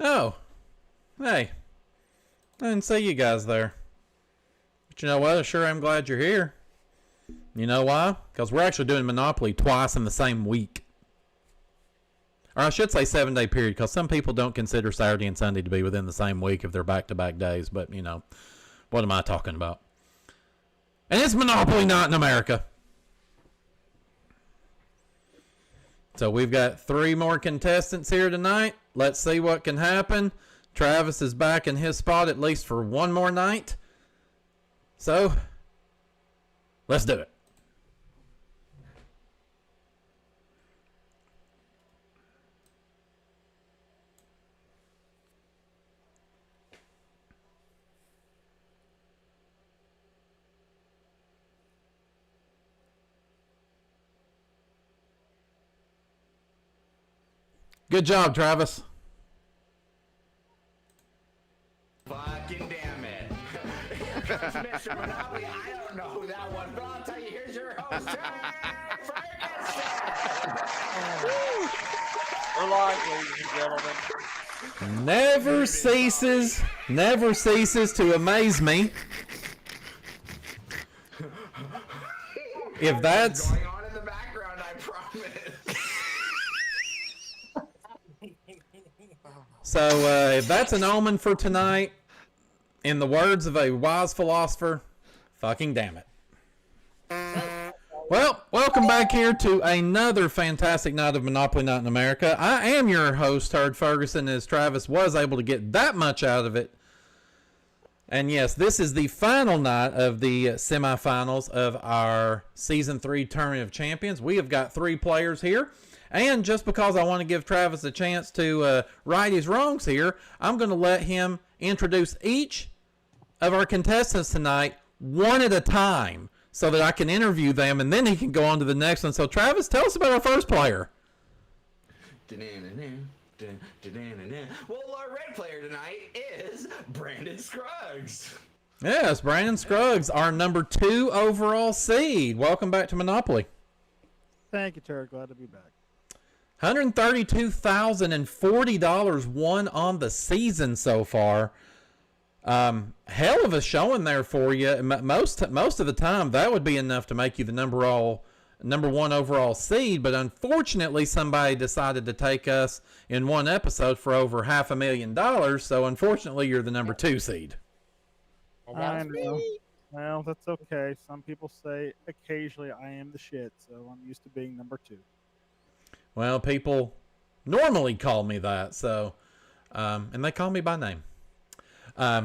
Oh, hey, I didn't see you guys there. But you know what? I sure am glad you're here. You know why? Because we're actually doing Monopoly twice in the same week. Or I should say 7-day period, because some people don't consider Saturday and Sunday to be within the same week if they're back-to-back days. But, you know, what am I talking about? And it's Monopoly night in America. So we've got 3 more contestants here tonight. Let's see what can happen. Travis is back in his spot at least for one more night. So, let's do it. Good job, Travis. Fucking damn it. Here comes Mr. Monopoly. I don't know who that was, but I'll tell you, here's your host, We're live, ladies and gentlemen. Never ceases to amaze me. If that's going on in the background, I promise. so, if that's an omen for tonight, in the words of a wise philosopher, fucking damn it. Well, welcome back here to another fantastic night of Monopoly Night in America. I am your host, Herd Ferguson, as Travis was able to get that much out of it. And yes, this is the final night of the semifinals of our Season 3 Tournament of Champions. We have got 3 players here. And just because I want to give Travis a chance to right his wrongs here, I'm going to let him introduce each of our contestants tonight one at a time so that I can interview them, and then he can go on to the next one. So, Travis, tell us about our first player. Well, our red player tonight is Brandon Scruggs. Yes, Brandon Scruggs, our number 2 overall seed. Welcome back to Monopoly. Thank you, Terry. Glad to be back. $132,040 won on the season so far. Hell of a showing there for you. Most of the time, that would be enough to make you the number 1 overall seed. But unfortunately, somebody decided to take us in one episode for over $500,000. So unfortunately, you're the number 2 seed. I know. Well, that's okay. Some people say occasionally I am the shit, so I'm used to being number 2. Well, people normally call me that, so, and they call me by name.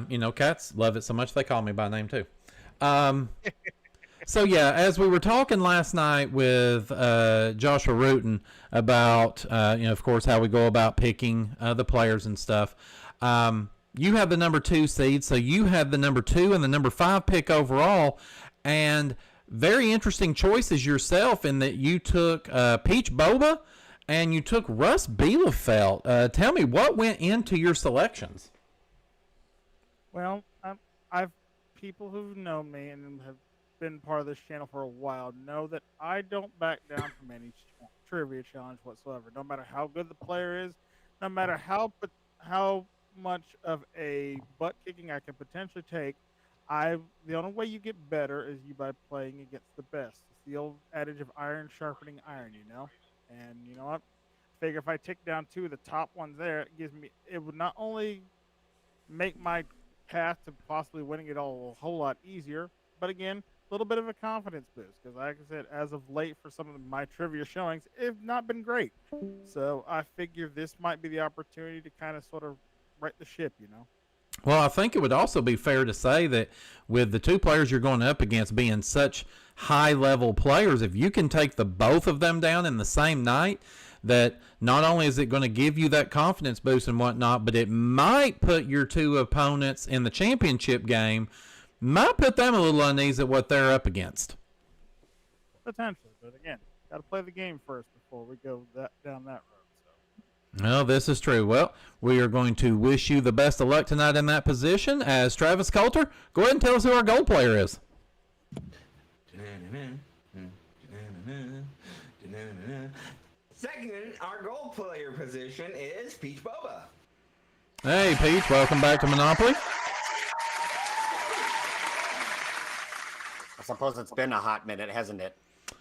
You know, cats love it so much they call me by name too. So yeah, as we were talking last night with Joshua Rutan about, you know, of course, how we go about picking the players and stuff. You have the number 2 seed, so you had the number 2 and the number 5 pick overall, and very interesting choices yourself in that you took Peach Boba and you took Russ Bielefeldt. Tell me, what went into your selections? Well, I've people who know me and have been part of this channel for a while know that I don't back down from any trivia challenge whatsoever. No matter how good the player is, no matter how much of a butt kicking I can potentially take, the only way you get better is by playing against the best. It's the old adage of iron sharpening iron, you know. And you know what? I figure if I take down 2 of the top ones there, it would not only make my path to possibly winning it all a whole lot easier, but again, a little bit of a confidence boost, because like I said, as of late for some of my trivia showings, it's not been great. So I figure this might be the opportunity to kind of sort of right the ship, you know. Well, I think it would also be fair to say that with the 2 players you're going up against being such high-level players, if you can take both of them down in the same night, that not only is it going to give you that confidence boost and whatnot, but it might put your 2 opponents in the championship game, might put them a little uneasy at what they're up against. Potentially, but again, got to play the game first before we go down that road. Well, this is true. Well, we are going to wish you the best of luck tonight in that position. As Travis Coulter, go ahead and tell us who our gold player is. Second, our gold player position is Peach Boba. Hey, Peach, welcome back to Monopoly. I suppose it's been a hot minute, hasn't it?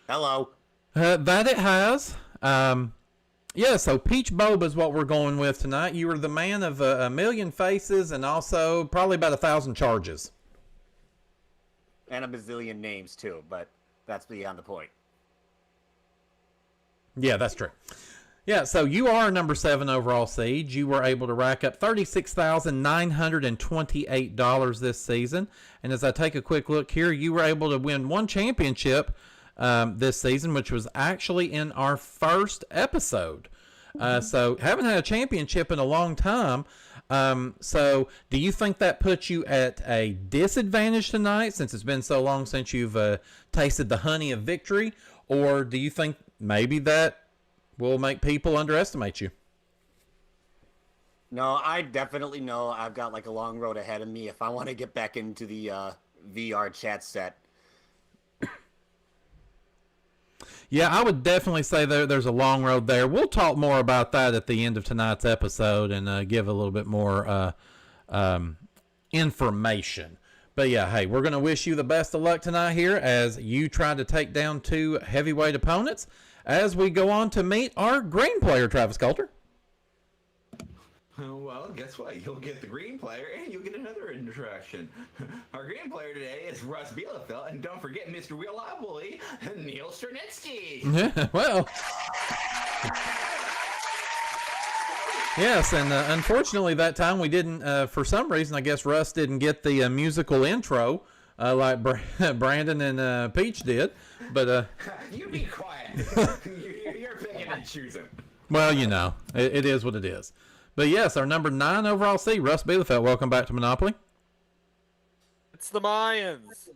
Hello. That it has. Yeah, so Peach Boba is what we're going with tonight. You were the man of a million faces and also probably about 1,000 charges. And a bazillion names, too, but that's beyond the point. Yeah, that's true. Yeah, so you are number 7 overall seed. You were able to rack up $36,928 this season. And as I take a quick look here, you were able to win one championship this season, which was actually in our first episode. So haven't had a championship in a long time. So do you think that puts you at a disadvantage tonight since it's been so long since you've tasted the honey of victory? Or do you think maybe that will make people underestimate you? No, I definitely know I've got like a long road ahead of me if I want to get back into the VR chat set. Yeah, I would definitely say there's a long road there. We'll talk more about that at the end of tonight's episode and give a little bit more information. But yeah, hey, we're going to wish you the best of luck tonight here as you try to take down 2 heavyweight opponents as we go on to meet our green player, Travis Coulter. Well, guess what? You'll get the green player and you'll get another interaction. Our green player today is Russ Bielefeldt, and don't forget Mr. Reliably, Neil Sternetsky. Yeah, well. Yes, and unfortunately that time we didn't, for some reason, I guess Russ didn't get the musical intro like Brandon and Peach did. But You be quiet. You're picking and choosing. Well, you know, it is what it is. But yes, our number 9 overall seed, Russ Bielefeldt. Welcome back to Monopoly. It's the Mayans.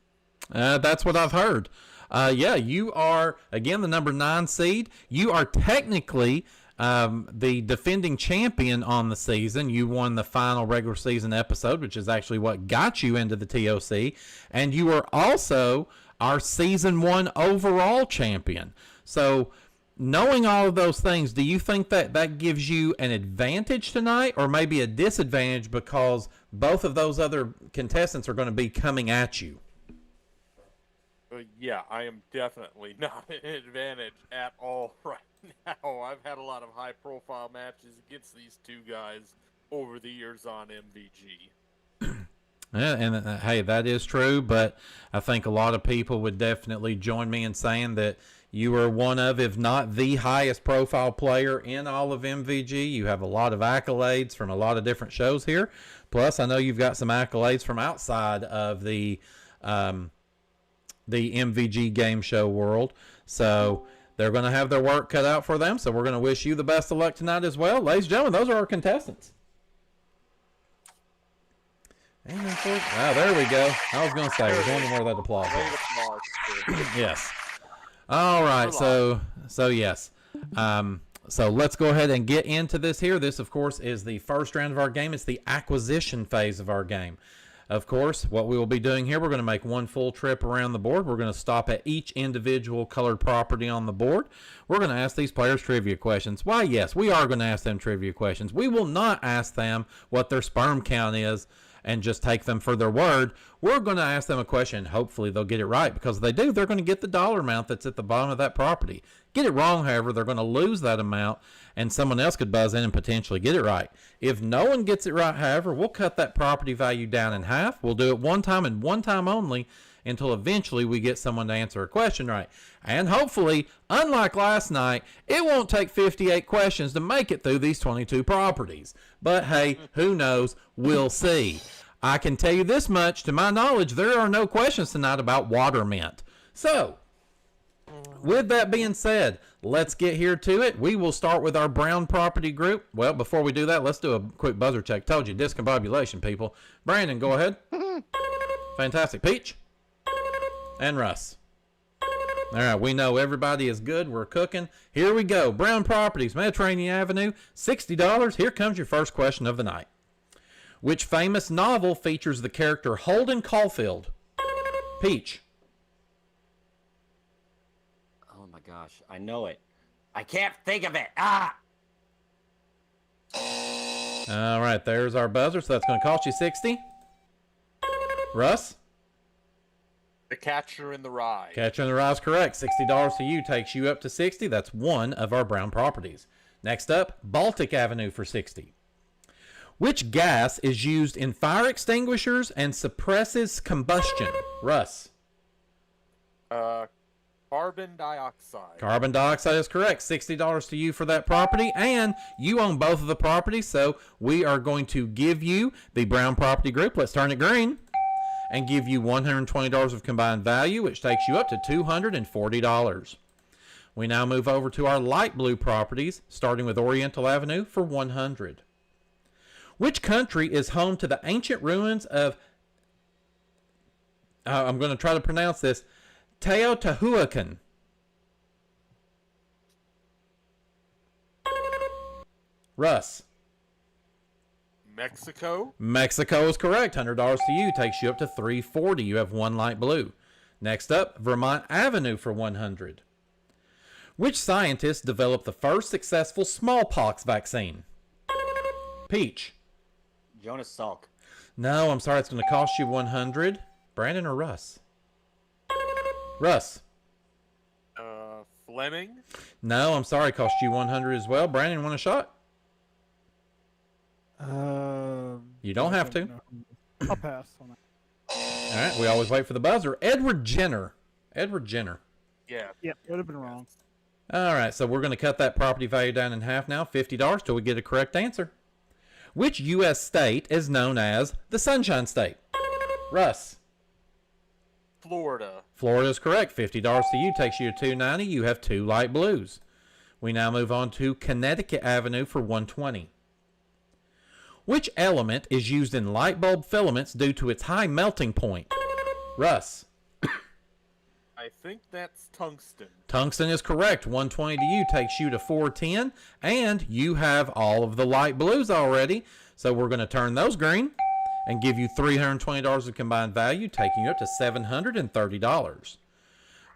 That's what I've heard. Yeah, you are, again, the number 9 seed. You are technically the defending champion on the season. You won the final regular season episode, which is actually what got you into the TOC. And you are also our season 1 overall champion. So knowing all of those things, do you think that gives you an advantage tonight or maybe a disadvantage because both of those other contestants are going to be coming at you? Yeah, I am definitely not an advantage at all right now. I've had a lot of high-profile matches against these 2 guys over the years on MVG. Yeah, and hey, that is true, but I think a lot of people would definitely join me in saying that you are one of, if not the highest profile player in all of MVG. You have a lot of accolades from a lot of different shows here. Plus, I know you've got some accolades from outside of the MVG game show world. So they're going to have their work cut out for them. So we're going to wish you the best of luck tonight as well. Ladies and gentlemen, those are our contestants. Oh, there we go. I was going to say, I was wondering where that applause was. Yes. All right. So yes. So let's go ahead and get into this here. This, of course, is the first round of our game. It's the acquisition phase of our game. Of course, what we will be doing here, we're going to make one full trip around the board. We're going to stop at each individual colored property on the board. We're going to ask these players trivia questions. Why, yes, we are going to ask them trivia questions. We will not ask them what their sperm count is and just take them for their word. We're going to ask them a question. Hopefully they'll get it right, because if they do, they're going to get the dollar amount that's at the bottom of that property. Get it wrong, however, they're going to lose that amount, and someone else could buzz in and potentially get it right. If no one gets it right, however, we'll cut that property value down in half. We'll do it one time and one time only until eventually we get someone to answer a question right. And hopefully, unlike last night, it won't take 58 questions to make it through these 22 properties. But hey, who knows? We'll see. I can tell you this much, to my knowledge, there are no questions tonight about water mint. So, with that being said, let's get here to it. We will start with our brown property group. Well, before we do that, let's do a quick buzzer check. Told you, discombobulation, people. Brandon, go ahead. Fantastic. Peach? And Russ. All right, we know everybody is good. We're cooking. Here we go. Brown Properties, Mediterranean Avenue, $60. Here comes your first question of the night. Which famous novel features the character Holden Caulfield? Peach. Oh my gosh, I know it. I can't think of it. Ah! All right, there's our buzzer, so that's going to cost you 60. Russ? The Catcher in the Rye. Catcher in the Rye is correct. $60 to you takes you up to 60. That's one of our brown properties. Next up, Baltic Avenue for 60. Which gas is used in fire extinguishers and suppresses combustion? Russ? Carbon dioxide. Carbon dioxide is correct. $60 to you for that property, and you own both of the properties, so we are going to give you the brown property group. Let's turn it green and give you $120 of combined value, which takes you up to $240. We now move over to our light blue properties, starting with Oriental Avenue for $100. Which country is home to the ancient ruins of, I'm going to try to pronounce this, Teotihuacan? Russ? Mexico. Mexico is correct. $100 to you takes you up to $340. You have one light blue. Next up, Vermont Avenue for $100. Which scientist developed the first successful smallpox vaccine? Peach. Jonas Salk. No, I'm sorry. It's going to cost you $100. Brandon or Russ? Russ. Fleming. No, I'm sorry. It cost you $100 as well. Brandon, want a shot? You don't have to. I'll pass on that. All right. We always wait for the buzzer. Edward Jenner. Edward Jenner. Yeah. Yep, would have been wrong. All right. So we're going to cut that property value down in half now. $50 till we get a correct answer. Which U.S. state is known as the Sunshine State? Russ. Florida. Florida is correct. $50 to you takes you to $290. You have two light blues. We now move on to Connecticut Avenue for $120. Which element is used in light bulb filaments due to its high melting point? Russ. I think that's tungsten. Tungsten is correct. $120 to you takes you to $410, and you have all of the light blues already. So we're going to turn those green and give you $320 of combined value, taking you up to $730.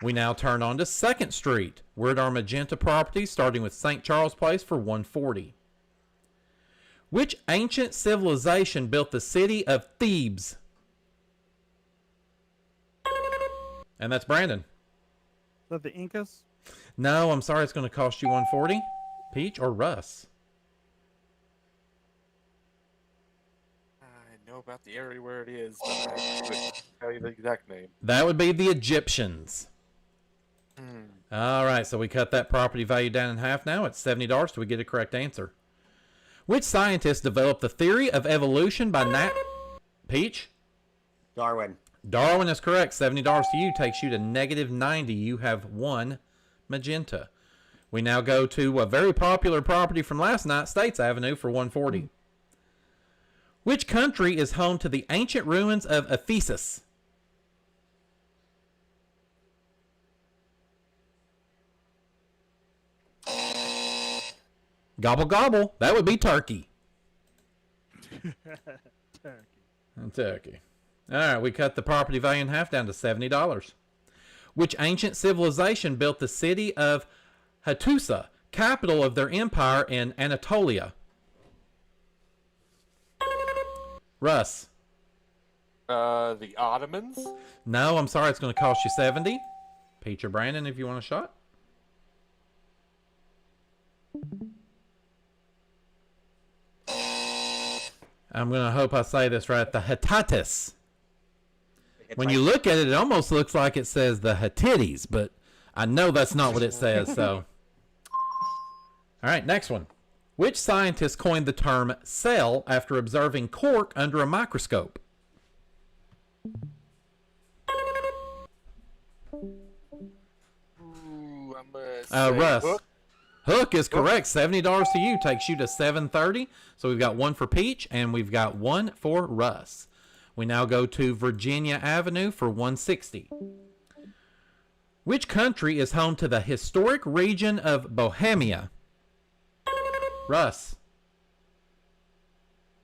We now turn on to 2nd Street. We're at our magenta property, starting with St. Charles Place for $140. Which ancient civilization built the city of Thebes? And that's Brandon. Is that the Incas? No, I'm sorry. It's going to cost you $140. Peach or Russ? I know about the area where it is, but I couldn't tell you the exact name. That would be the Egyptians. All right, so we cut that property value down in half now. It's $70 till we get a correct answer. Which scientist developed the theory of evolution by Peach? Darwin. Darwin is correct. $70 to you takes you to -90. You have one magenta. We now go to a very popular property from last night, States Avenue, for $140. Which country is home to the ancient ruins of Ephesus? Gobble gobble. That would be Turkey. Turkey. All right, we cut the property value in half down to $70. Which ancient civilization built the city of Hattusa, capital of their empire in Anatolia? Russ. The Ottomans. No, I'm sorry. It's going to cost you $70. Peach or Brandon, if you want a shot. I'm going to hope I say this right. The Hittites. When you look at it, it almost looks like it says the Hittites, but I know that's not what it says, so. All right, next one. Which scientist coined the term cell after observing cork under a microscope? Ooh, I'm gonna say Russ. Hook. Hook is correct. $70 to you takes you to $730. So we've got one for Peach and we've got one for Russ. We now go to Virginia Avenue for $160. Which country is home to the historic region of Bohemia? Russ.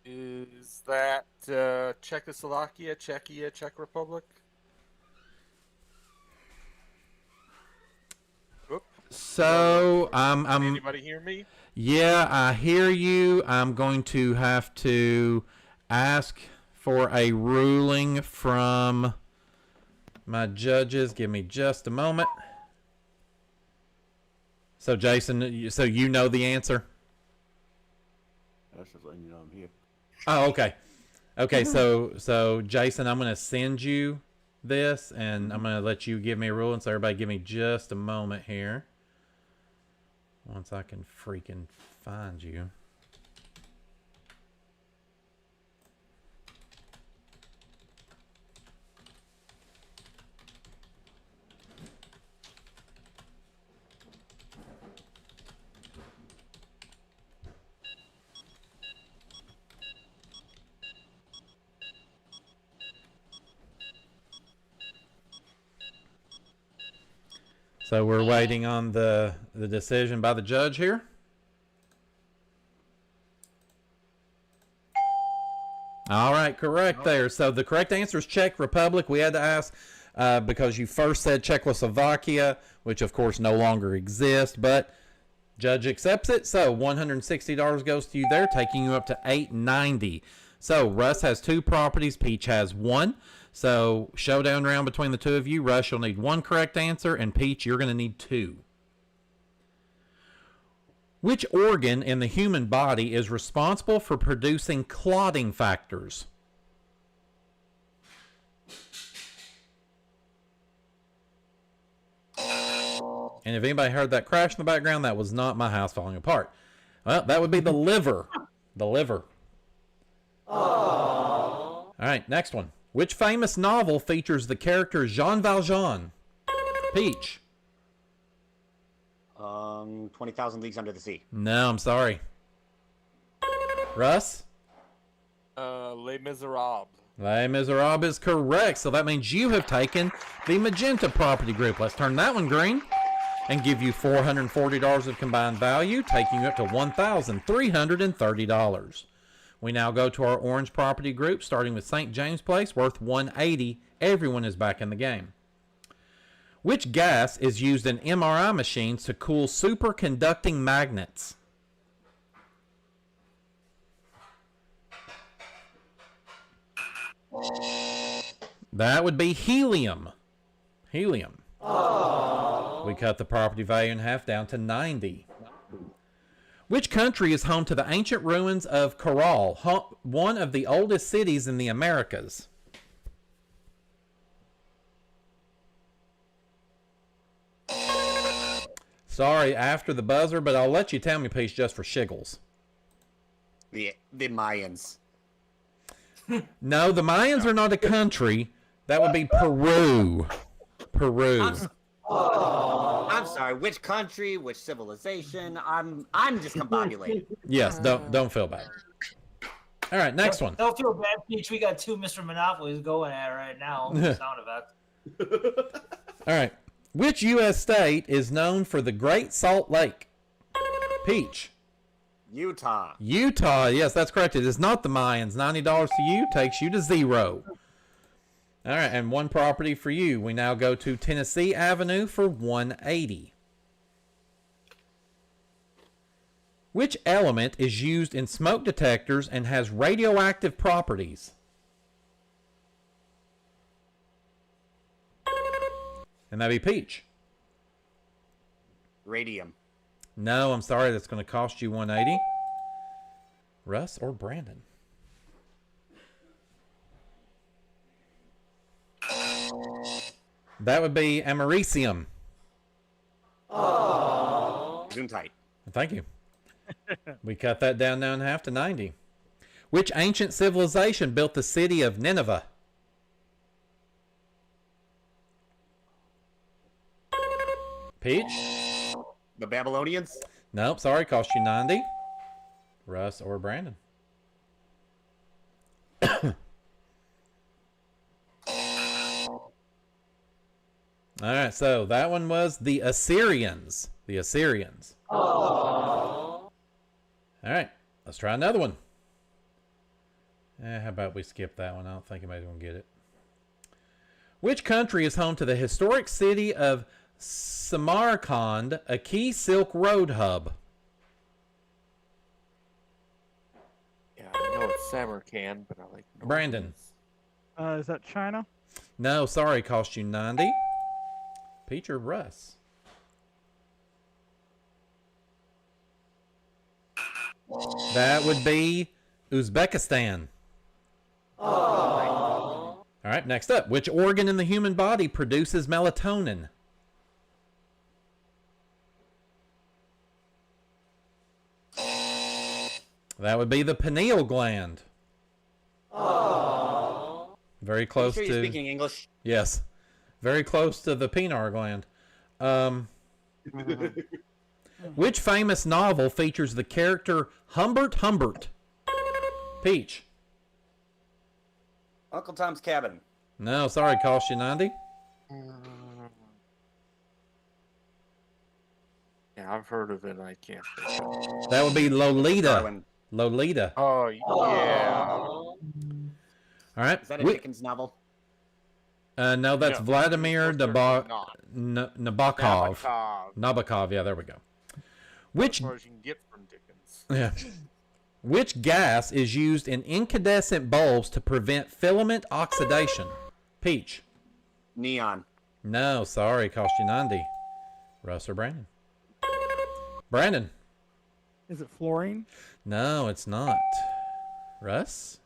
Is that Czechoslovakia, Czechia, Czech Republic? So Can anybody hear me? Yeah, I hear you. I'm going to have to ask for a ruling from my judges. Give me just a moment. So, Jason, so you know the answer? That's just letting you know I'm here. Oh, okay. Okay, so Jason, I'm going to send you this, and I'm going to let you give me a ruling. So, everybody give me just a moment here. Once I can freaking find you. So we're waiting on the decision by the judge here. All right, correct there. So the correct answer is Czech Republic. We had to ask because you first said Czechoslovakia, which of course no longer exists, but judge accepts it. So $160 goes to you there, taking you up to $890. So Russ has 2 properties. Peach has 1. So showdown round between the 2 of you. Russ, you'll need 1 correct answer, and Peach, you're going to need 2. Which organ in the human body is responsible for producing clotting factors? And if anybody heard that crash in the background, that was not my house falling apart. Well, that would be the liver. The liver. All right, next one. Which famous novel features the character Jean Valjean? Peach. 20,000 Leagues Under the Sea. No, I'm sorry. Russ? Les Miserables. Les Miserables is correct. So that means you have taken the magenta property group. Let's turn that one green and give you $440 of combined value, taking you up to $1,330. We now go to our orange property group, starting with St. James Place, worth $180. Everyone is back in the game. Which gas is used in MRI machines to cool superconducting magnets? That would be helium. Helium. Aww. We cut the property value in half down to 90. Which country is home to the ancient ruins of Caral, one of the oldest cities in the Americas? Sorry, after the buzzer, but I'll let you tell me, Peach, just for shiggles. The Mayans. No, the Mayans are not a country. That would be Peru. Peru. I'm sorry. Which country? Which civilization? I'm just combobulated. Yes, don't feel bad. All right, next one. Don't feel bad, Peach. We got 2 Mr. Monopolies going at it right now. Sound effect. All right. Which U.S. state is known for the Great Salt Lake? Peach. Utah. Utah. Yes, that's correct. It is not the Mayans. $90 to you takes you to 0. All right, and 1 property for you. We now go to Tennessee Avenue for $180. Which element is used in smoke detectors and has radioactive properties? And that'd be Peach. Radium. No, I'm sorry. That's going to cost you $180. Russ or Brandon? That would be americium. Gesundheit. Thank you. We cut that down now in half to 90. Which ancient civilization built the city of Nineveh? Peach? The Babylonians. Nope, sorry, cost you 90. Russ or Brandon? All right, so that one was the Assyrians. The Assyrians. Aww. All right, let's try another one. How about we skip that one? I don't think anybody's going to get it. Which country is home to the historic city of Samarkand, a key Silk Road hub? Samarkand, but I like Brandon. Is that China? No, sorry, cost you 90. Peach or Russ? That would be Uzbekistan. All right, next up. Which organ in the human body produces melatonin? That would be the pineal gland. Very close Sure to. you're speaking English. Yes, very close to the pineal gland. Which famous novel features the character Humbert Humbert? Peach. Uncle Tom's Cabin. No, sorry, cost you 90. Yeah, I've heard of it. I can't think of it. That would be Lolita. Darwin. Lolita. Oh, yeah. All right. Is that a Dickens novel? No, that's No, Vladimir it's not. Nabokov. Nabokov. Nabokov, yeah, there we go. Which As far as you can get from Dickens. yeah. Which gas is used in incandescent bulbs to prevent filament oxidation? Peach. Neon. No, sorry, cost you 90. Russ or Brandon? Brandon. Is it fluorine? No, it's not. Russ?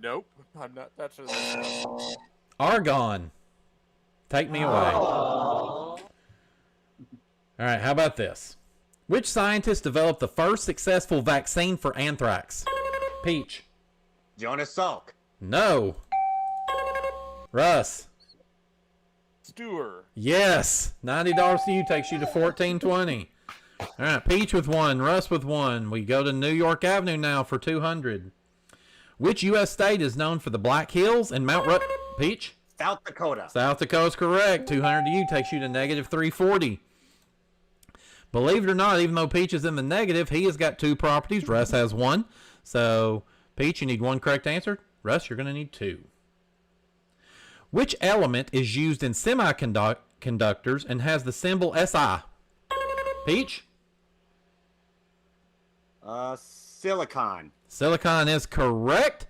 Nope. I'm not touching this one. Argon. Take me away. All right, how about this? Which scientist developed the first successful vaccine for anthrax? Peach. Jonas Salk. No. Russ. Stewart. Yes. $90 to you takes you to 1420. All right, Peach with 1, Russ with 1. We go to New York Avenue now for 200. Which U.S. state is known for the Black Hills and Mount Peach? South Dakota. South Dakota's correct. 200 to you takes you to negative 340. Believe it or not, even though Peach is in the negative, he has got 2 properties. Russ has 1. So, Peach, you need 1 correct answer. Russ, you're going to need 2. Which element is used in semiconductors and has the symbol SI? Peach? Silicon. Silicon is correct.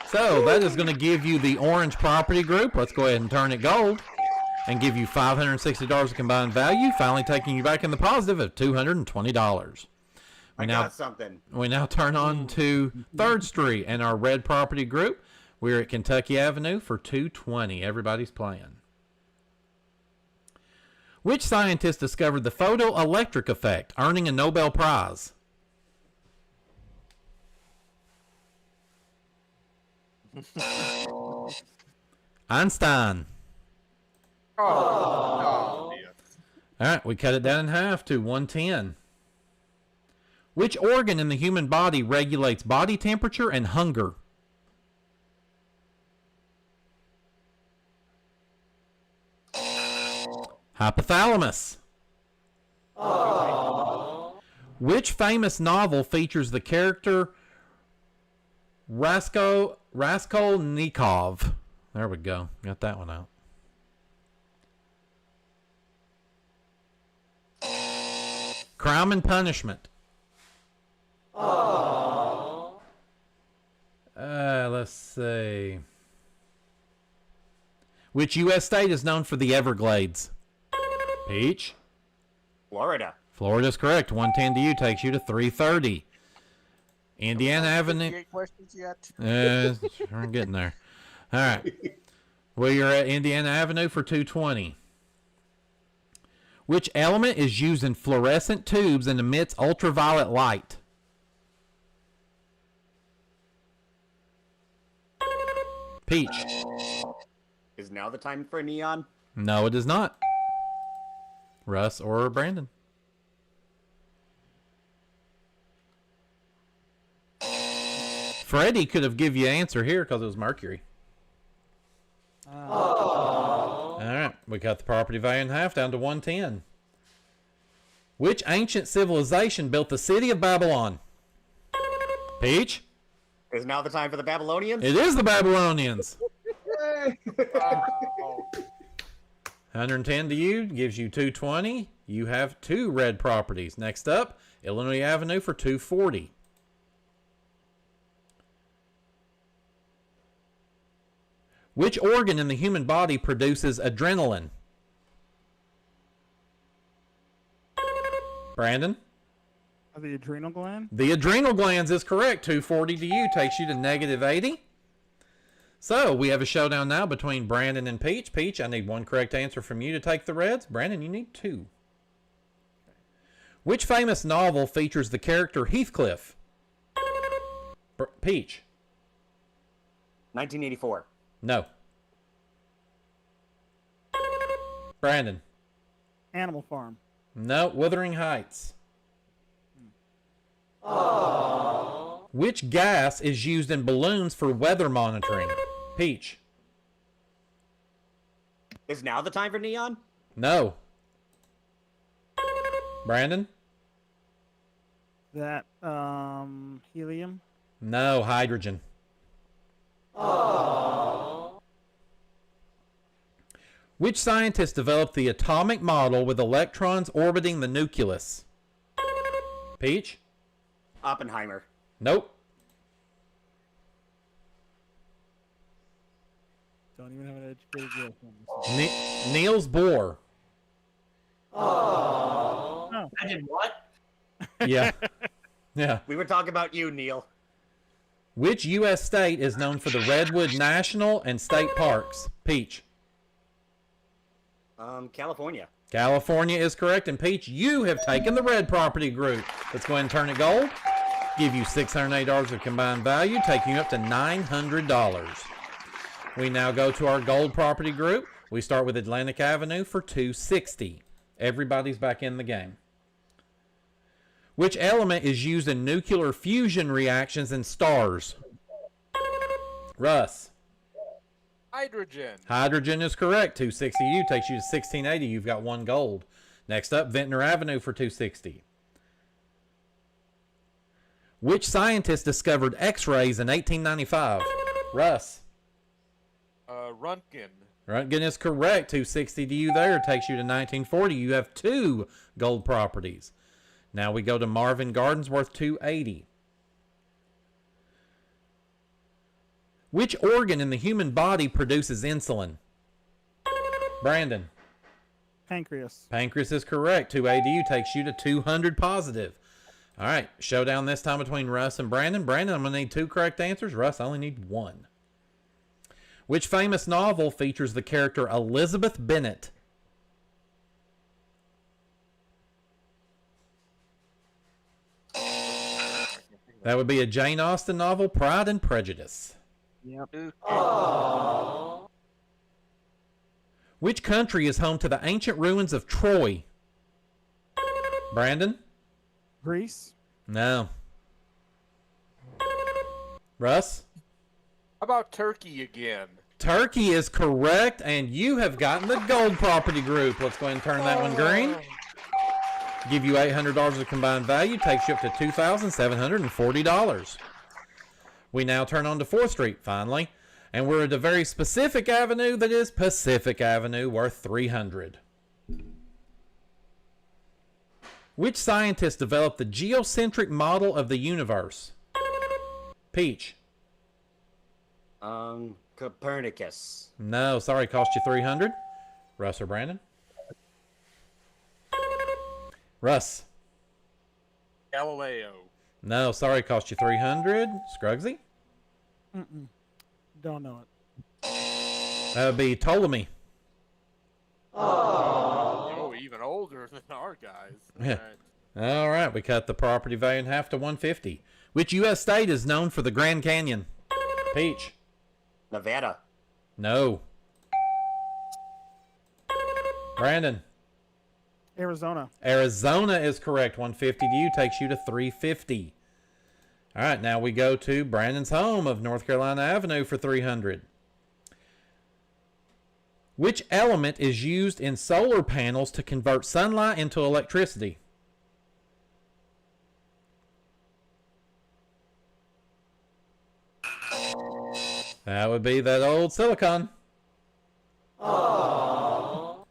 So, that is going to give you the orange property group. Let's go ahead and turn it gold and give you $560 of combined value, finally taking you back in the positive of $220. I got something. We now turn on to 3rd Street and our red property group. We're at Kentucky Avenue for $220. Everybody's playing. Which scientist discovered the photoelectric effect, earning a Nobel Prize? Einstein. Oh, yeah. All right, we cut it down in half to 110. Which organ in the human body regulates body temperature and hunger? Hypothalamus. Which famous novel features the character Raskolnikov? There we go. Got that one out. Crime and Punishment. Let's see. Which U.S. state is known for the Everglades? Peach? Florida. Florida's correct. 110 to you takes you to 330. Indiana Avenue. 58 questions yet? We're getting there. All right. We are at Indiana Avenue for 220. Which element is used in fluorescent tubes and emits ultraviolet light? Peach. Is now the time for neon? No, it is not. Russ or Brandon? Freddie could have given you an answer here because it was mercury. All right, we cut the property value in half down to 110. Which ancient civilization built the city of Babylon? Peach? Is now the time for the Babylonians? It is the Babylonians. Oh, 110 to you, gives you 220. You have 2 red properties. Next up, Illinois Avenue for 240. Which organ in the human body produces adrenaline? Brandon? The adrenal gland. The adrenal glands is correct. 240 to you. Takes you to negative 80. So we have a showdown now between Brandon and Peach. Peach, I need one correct answer from you to take the reds. Brandon, you need two. Which famous novel features the character Heathcliff? Peach. 1984. No. Brandon. Animal Farm. No. Wuthering Heights. Aww. Which gas is used in balloons for weather monitoring? Peach. Is now the time for neon? No. Brandon? That helium. No. Hydrogen. Oh. Which scientist developed the atomic model with electrons orbiting the nucleus? Peach? Oppenheimer. Nope. Don't even have an educated guess on this. Niels Bohr. Oh. Oh. I did what? Yeah. Yeah. We were talking about you, Neil. Which U.S. state is known for the Redwood National and State Parks? Peach. California. California is correct. And Peach, you have taken the red property group. Let's go ahead and turn it gold. Give you $680 of combined value, taking you up to $900. We now go to our gold property group. We start with Atlantic Avenue for $260. Everybody's back in the game. Which element is used in nuclear fusion reactions in stars? Russ. Hydrogen. Hydrogen is correct. 260 you takes you to 1680. You've got one gold. Next up, Ventnor Avenue for 260. Which scientist discovered X-rays in 1895? Russ. Röntgen. Röntgen is correct. 260 to you there. Takes you to 1940. You have two gold properties. Now we go to Marvin Gardens worth 280. Which organ in the human body produces insulin? Brandon. Pancreas. Pancreas is correct. 280 takes you to 200 positive. All right, showdown this time between Russ and Brandon. Brandon, I'm going to need two correct answers. Russ, I only need one. Which famous novel features the character Elizabeth Bennet? That would be a Jane Austen novel, Pride and Prejudice. Yep. Oh. Which country is home to the ancient ruins of Troy? Brandon? Greece. No. Russ? How about Turkey again? Turkey is correct, and you have gotten the gold property group. Let's go ahead and turn that one green. Give you $800 of combined value. Takes you up to $2,740. We now turn on to 4th Street, finally. And we're at a very specific avenue that is Pacific Avenue, worth $300. Which scientist developed the geocentric model of the universe? Peach. Copernicus. No, sorry, cost you $300. Russ or Brandon? Russ. Galileo. No, sorry, cost you $300. Scruggsy? Don't know it. That would be Ptolemy. Oh, even older than our guys. Yeah. All right, we cut the property value in half to $150. Which U.S. state is known for the Grand Canyon? Peach. Nevada. No. Brandon. Arizona. Arizona is correct. 150 to you takes you to 350. All right, now we go to Brandon's home of North Carolina Avenue for 300. Which element is used in solar panels to convert sunlight into electricity? That would be that old silicon. Oh.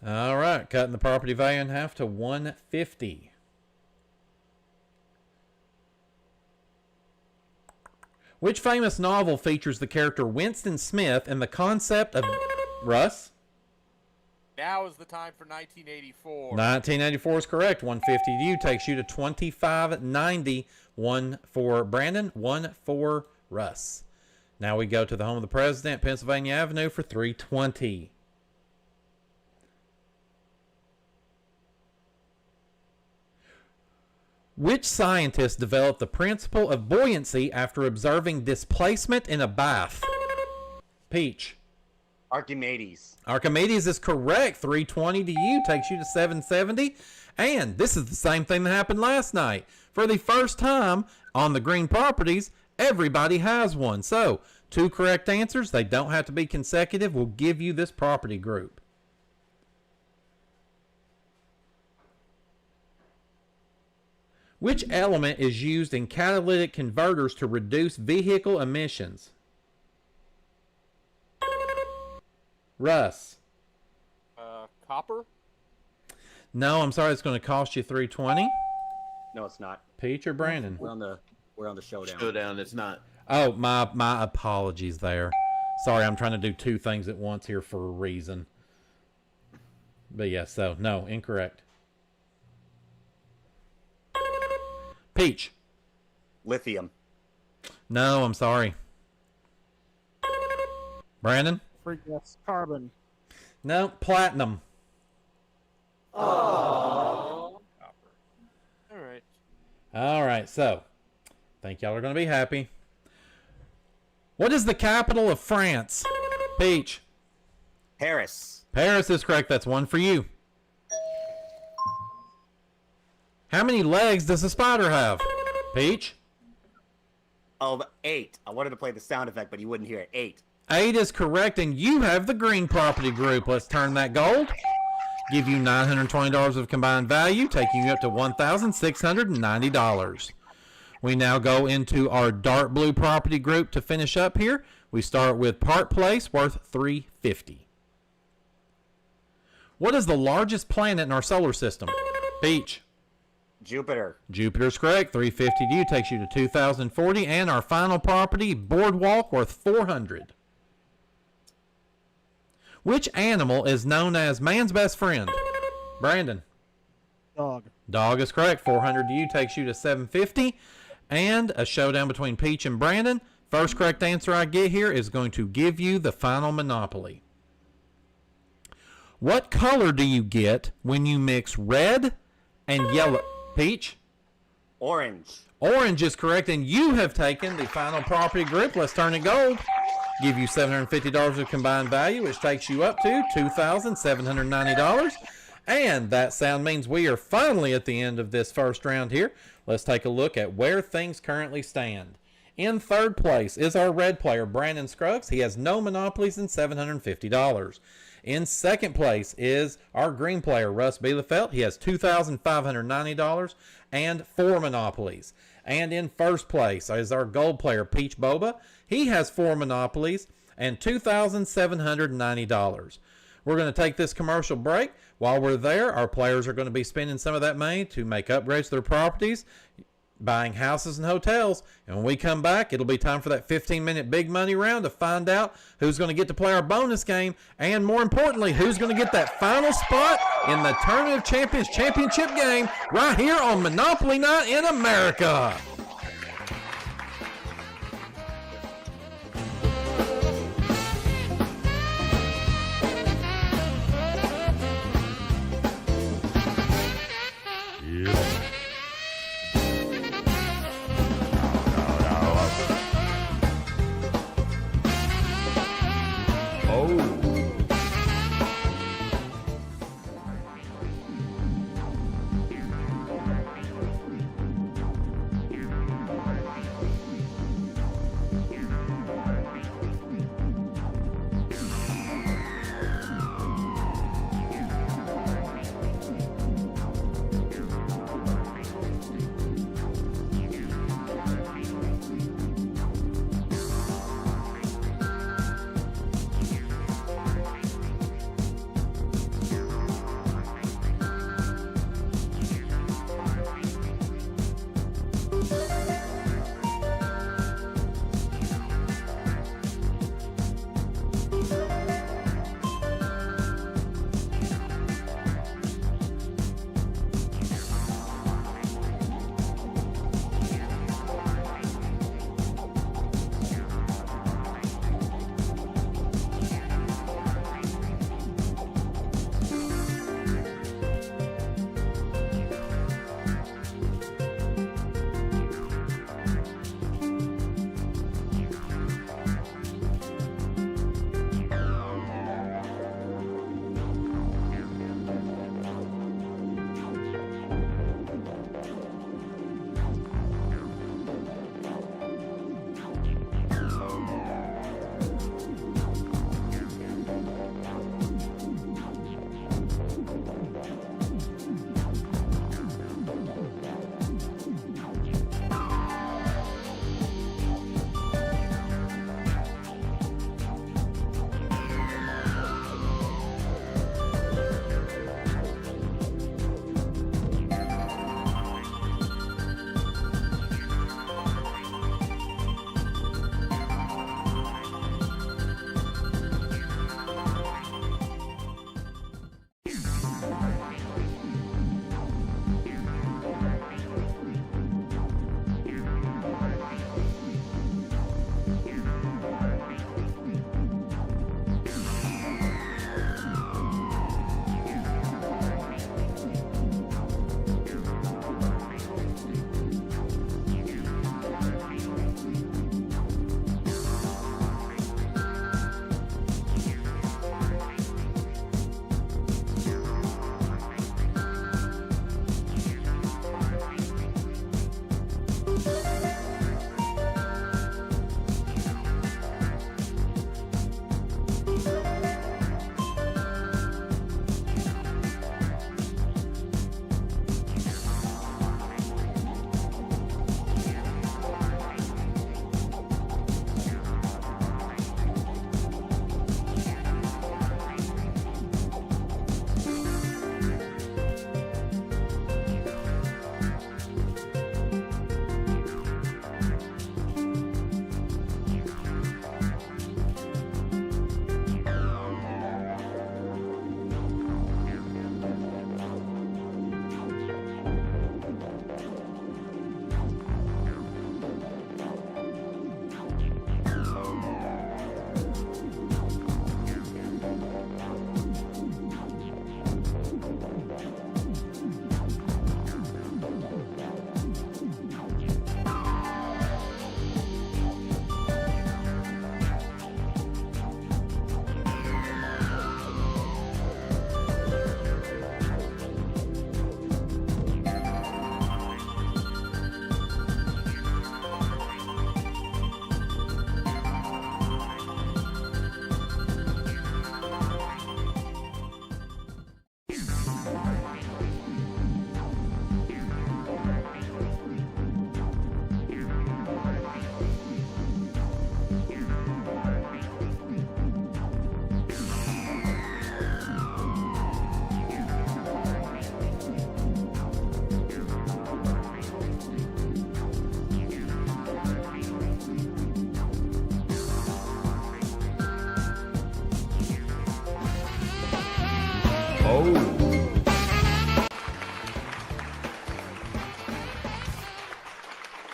All right, cutting the property value in half to 150. Which famous novel features the character Winston Smith and the concept of... Russ? Now is the time for 1984. 1984 is correct. 150 to you. Takes you to 25.90. 1 for Brandon, 1 for Russ. Now we go to the home of the president, Pennsylvania Avenue, for 320. Which scientist developed the principle of buoyancy after observing displacement in a bath? Peach. Archimedes. Archimedes is correct. 320 to you. Takes you to 770. And this is the same thing that happened last night. For the first time on the green properties, everybody has one. So, 2 correct answers. They don't have to be consecutive. Will give you this property group. Which element is used in catalytic converters to reduce vehicle emissions? Russ. Copper? No, I'm sorry. It's going to cost you 320. No, it's not. Peach or Brandon? We're on the showdown. Showdown, it's not. Oh, my apologies there. Sorry, I'm trying to do 2 things at once here for a reason. But yeah, so no, incorrect. Peach. Lithium. No, I'm sorry. Brandon? Free gas, carbon. No, platinum. All right. All right, so think y'all are going to be happy. What is the capital of France? Peach. Paris. Paris is correct. That's 1 for you. How many legs does a spider have? Peach. Oh, 8. I wanted to play the sound effect, but you wouldn't hear it. 8. 8 is correct, and you have the green property group. Let's turn that gold. Give you $920 of combined value, taking you up to $1,690. We now go into our dark blue property group to finish up here. We start with Park Place, worth $350. What is the largest planet in our solar system? Peach. Jupiter. Jupiter's correct. $350 to you, takes you to $2,040. And our final property, Boardwalk, worth $400. Which animal is known as man's best friend? Brandon. Dog. Dog is correct. $400 to you, takes you to $750. And a showdown between Peach and Brandon. First correct answer I get here is going to give you the final Monopoly. What color do you get when you mix red and yellow? Peach? Orange. Orange is correct, and you have taken the final property group. Let's turn it gold. Give you $750 of combined value, which takes you up to $2,790. And that sound means we are finally at the end of this first round here. Let's take a look at where things currently stand. In third place is our red player, Brandon Scruggs. He has no monopolies and $750. In second place is our green player, Russ Bielefeldt. He has $2,590 and 4 monopolies. And in first place is our gold player, Peach Boba. He has 4 monopolies and $2,790. We're going to take this commercial break. While we're there, our players are going to be spending some of that money to make upgrades to their properties, buying houses and hotels. And when we come back, it'll be time for that 15-minute big money round to find out who's going to get to play our bonus game, and more importantly, who's going to get that final spot in the Tournament of Champions championship game right here on Monopoly Night in America.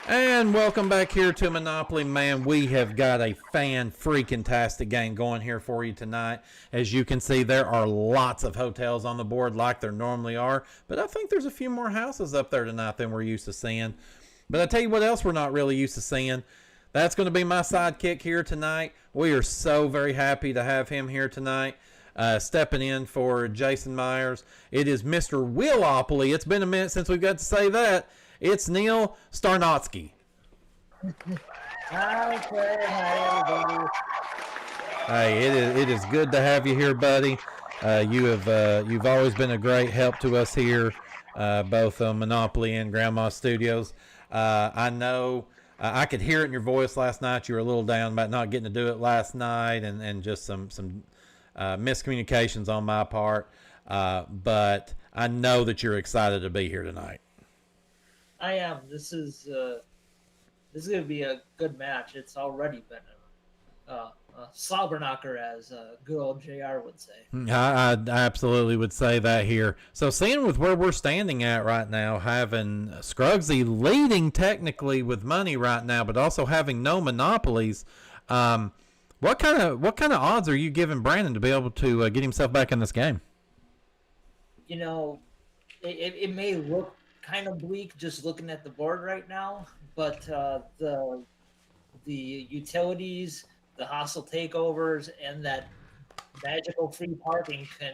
And welcome back here to Monopoly. Man, we have got a fan-freaking-tastic game going here for you tonight. As you can see, there are lots of hotels on the board like there normally are, but I think there's a few more houses up there tonight than we're used to seeing. But I tell you what else we're not really used to seeing. That's going to be my sidekick here tonight. We are so very happy to have him here tonight, stepping in for Jason Myers. It is Mr. Wielefeldt. It's been a minute since we got to say that. It's Neil Starnotsky. Hey, it is good to have you here, buddy. You've always been a great help to us here, both on Monopoly and Grandma Studios. I know I could hear it in your voice last night. You were a little down about not getting to do it last night, and just some miscommunications on my part. But I know that you're excited to be here tonight. I am. This is going to be a good match. It's already been a slobber knocker, as good old JR would say. I absolutely would say that here. So seeing with where we're standing at right now, having Scruggsy leading technically with money right now, but also having no monopolies, what kind of odds are you giving Brandon to be able to get himself back in this game? You know, it may look kind of bleak just looking at the board right now, but the utilities, the hostile takeovers, and that magical free parking can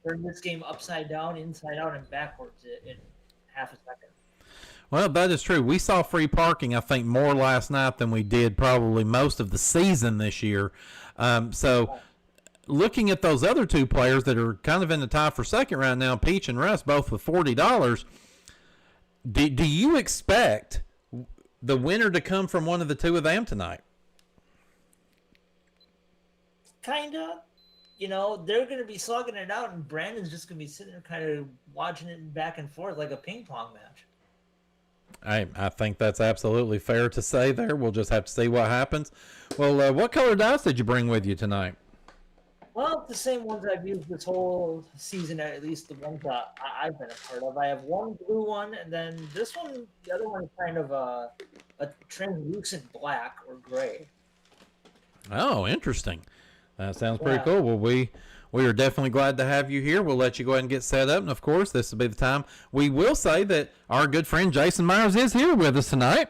turn this game upside down, inside out, and backwards in half a second. Well, that is true. We saw free parking, I think, more last night than we did probably most of the season this year. So looking at those other two players that are kind of in the tie for second right now, Peach and Russ, both with $40, do you expect the winner to come from one of the two of them tonight? Kinda. You know, they're going to be slugging it out, and Brandon's just going to be sitting there kind of watching it back and forth like a ping pong match. I think that's absolutely fair to say there. We'll just have to see what happens. Well, what color dice did you bring with you tonight? Well, the same ones I've used this whole season, at least the ones that I've been a part of. I have one blue one, and then this one, the other one is kind of a translucent black or gray. Oh, interesting. That sounds pretty cool. Well, we are definitely glad to have you here. We'll let you go ahead and get set up, and of course, this will be the time. We will say that our good friend Jason Myers is here with us tonight.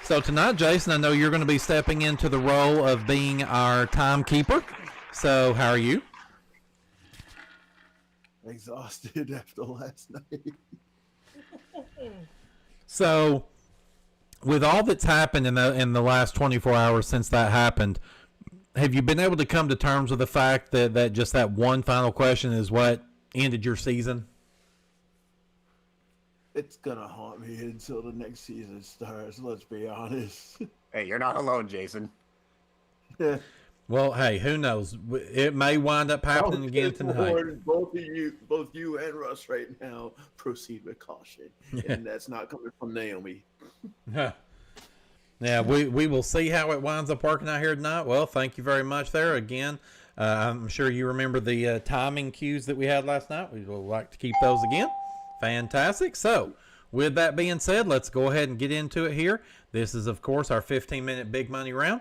So tonight, Jason, I know you're going to be stepping into the role of being our timekeeper. So how are you? Exhausted after last night. So with all that's happened in the last 24 hours since that happened, have you been able to come to terms with the fact that just that one final question is what ended your season? It's gonna haunt me until the next season starts, let's be honest. Hey, you're not alone, Jason. Yeah. Well, hey, who knows? It may wind up happening again tonight. Both you and Russ right now, proceed with caution. And that's not coming from Naomi. Yeah, we will see how it winds up working out here tonight. Well, thank you very much there again. I'm sure you remember the timing cues that we had last night. We would like to keep those again. Fantastic. So, with that being said, let's go ahead and get into it here. This is, of course, our 15-minute big money round,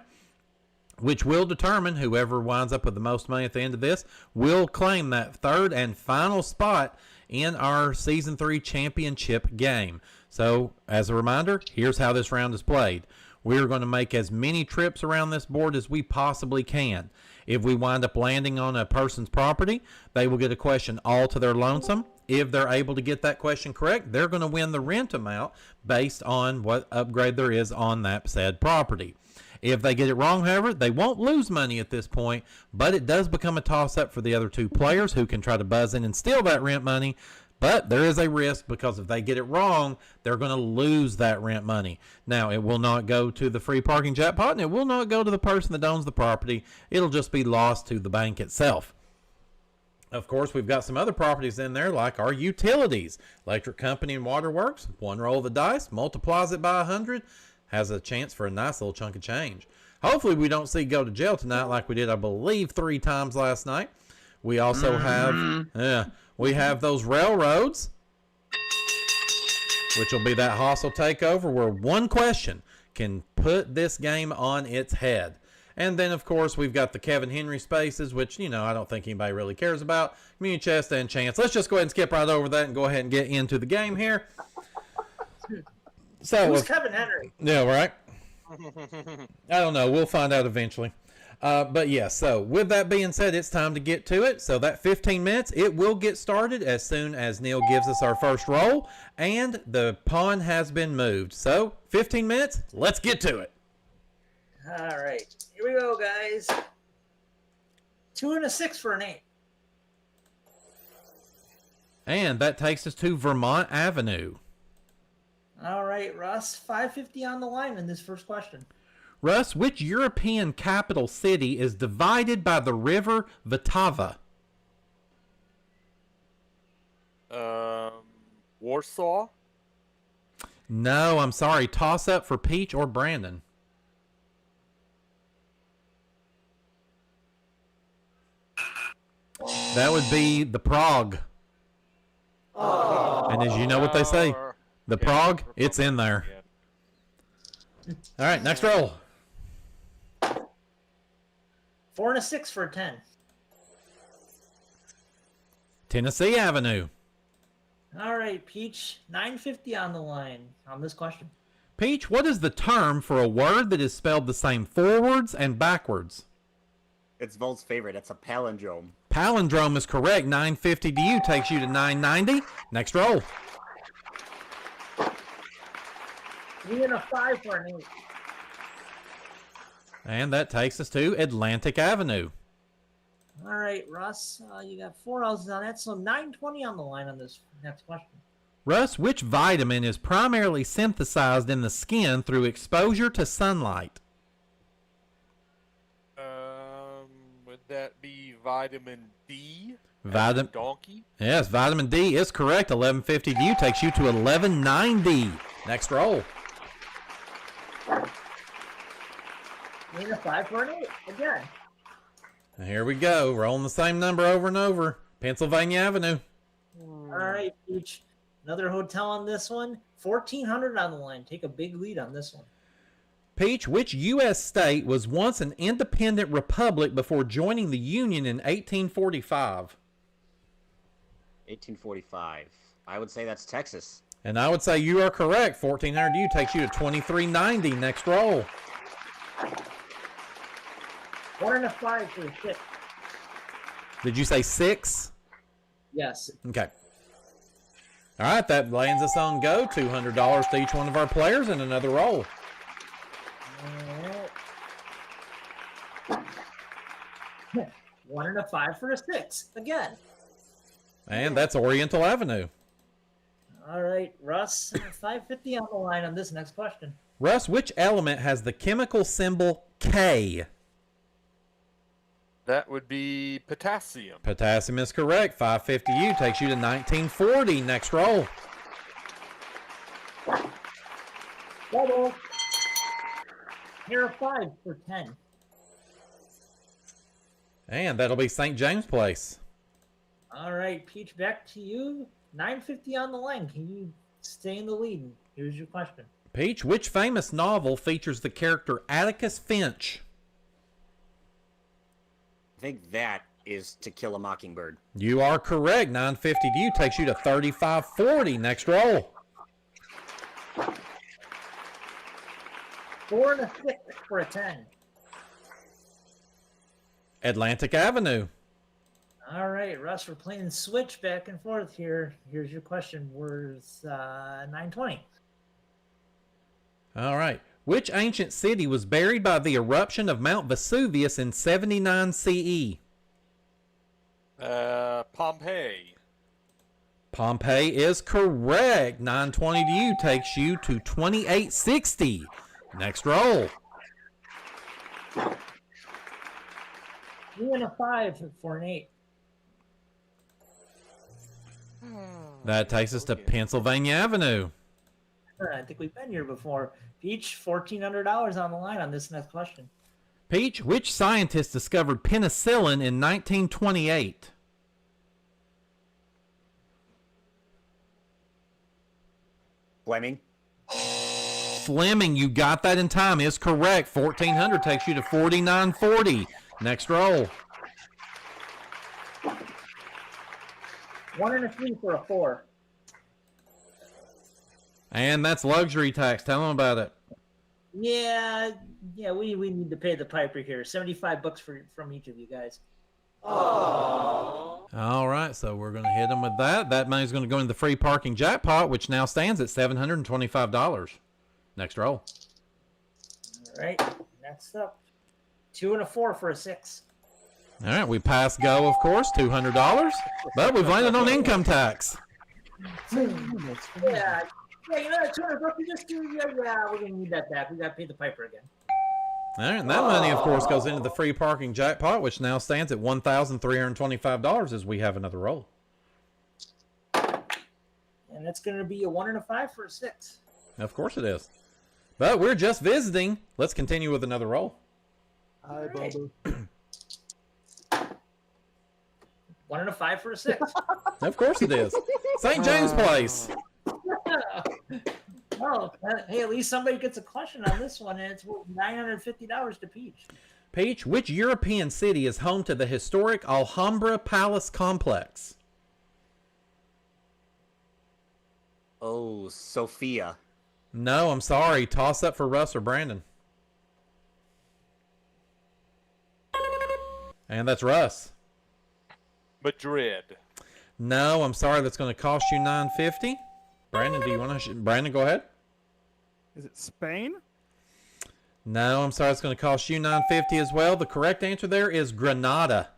which will determine whoever winds up with the most money at the end of this will claim that third and final spot in our Season 3 championship game. So, as a reminder, here's how this round is played. We're going to make as many trips around this board as we possibly can. If we wind up landing on a person's property, they will get a question all to their lonesome. If they're able to get that question correct, they're going to win the rent amount based on what upgrade there is on that said property. If they get it wrong, however, they won't lose money at this point, but it does become a toss-up for the other two players who can try to buzz in and steal that rent money. But there is a risk because if they get it wrong, they're going to lose that rent money. Now, it will not go to the free parking jackpot, and it will not go to the person that owns the property. It'll just be lost to the bank itself. Of course, we've got some other properties in there like our utilities. Electric company and waterworks. One roll of the dice, multiplies it by 100, has a chance for a nice little chunk of change. Hopefully we don't see go to jail tonight like we did, I believe, 3 times last night. We also have we have those railroads, which will be that hostile takeover where one question can put this game on its head. And then, of course, we've got the Kevin Henry spaces, which, you know, I don't think anybody really cares about. Community chest and chance. Let's just go ahead and skip right over that and go ahead and get into the game here. So, Who's Kevin Henry? Yeah, right? I don't know. We'll find out eventually. But yeah, so with that being said, it's time to get to it. So that 15 minutes, it will get started as soon as Neil gives us our first roll. And the pawn has been moved. So 15 minutes, let's get to it. All right, here we go, guys. 2 and a 6 for an 8. And that takes us to Vermont Avenue. All right, Russ, 550 on the line in this first question. Russ, which European capital city is divided by the river Vltava? Warsaw? No, I'm sorry. Toss up for Peach or Brandon. That would be the Prague. Oh. And as you know what they say, the Prague, it's in there. All right, next roll. 4 and a 6 for a 10. Tennessee Avenue. All right, Peach, 950 on the line on this question. Peach, what is the term for a word that is spelled the same forwards and backwards? It's Volt's favorite. It's a palindrome. Palindrome is correct. 950 to you takes you to 990. Next roll. 3 and a 5 for an 8. And that takes us to Atlantic Avenue. All right, Russ, you got 4 houses on that, so 920 on the line on this next question. Russ, which vitamin is primarily synthesized in the skin through exposure to sunlight? Would that be vitamin D? Donkey? Yes, vitamin D is correct. 1150 to you takes you to 1190. Next roll. 3 and a 5 for an 8 again. Here we go. Rolling the same number over and over. Pennsylvania Avenue. All right, Peach. Another hotel on this one. 1,400 on the line. Take a big lead on this one. Peach, which U.S. state was once an independent republic before joining the Union in 1845? 1845. I would say that's Texas. And I would say you are correct. 1,400 to you takes you to 2390. Next roll. 1 and a 5 for a 6. Did you say 6? Yes. Okay. All right, that lands us on go. $200 to each one of our players and another roll. All right. 1 and a 5 for a 6 again. And that's Oriental Avenue. All right, Russ, 550 on the line on this next question. Russ, which element has the chemical symbol K? That would be potassium. Potassium is correct. 550 you takes you to 1940. Next roll. Double. Here are 5 for 10. And that'll be St. James Place. All right, Peach, back to you. 950 on the line. Can you stay in the lead? Here's your question. Peach, which famous novel features the character Atticus Finch? I think that is To Kill a Mockingbird. You are correct. 950 to you takes you to 3540. Next roll. 4 and a 6 for a 10. Atlantic Avenue. All right, Russ, we're playing switch back and forth here. Here's your question. Where's 920? All right. Which ancient city was buried by the eruption of Mount Vesuvius in 79 CE? Pompeii. Pompeii is correct. 920 to you takes you to 2860. Next roll. 3 and a 5 for an 8. That takes us to Pennsylvania Avenue. I think we've been here before. Peach, $1,400 on the line on this next question. Peach, which scientist discovered penicillin in 1928? Fleming. Fleming, you got that in time, is correct. 1400 takes you to 4940. Next roll. 1 and a 3 for a 4. And that's luxury tax. Tell them about it. Yeah, we need to pay the piper here. $75 from each of you guys. All right, so we're going to hit them with that. That money's going to go in the free parking jackpot, which now stands at $725. Next roll. All right, next up. 2 and a 4 for a 6. All right, we pass go, of course, $200, but we've landed on income tax. Yeah, you know that $200 you just do? Yeah, we're going to need that back. We got to pay the piper again. All right, and that money, of course, goes into the free parking jackpot, which now stands at $1,325 as we have another roll. And that's going to be a 1 and a 5 for a 6. Of course it is. But we're just visiting. Let's continue with another roll. Hi, Boba. 1 and a 5 for a 6. Of course it is. St. James Place. Oh, hey, at least somebody gets a question on this one, and it's worth $950 to Peach. Peach, which European city is home to the historic Alhambra Palace complex? Oh, Sophia. No, I'm sorry. Toss up for Russ or Brandon. And that's Russ. Madrid. No, I'm sorry. That's going to cost you $950. Brandon, do you want to? Brandon, go ahead. Is it Spain? No, I'm sorry. It's going to cost you $950 as well. The correct answer there is Granada.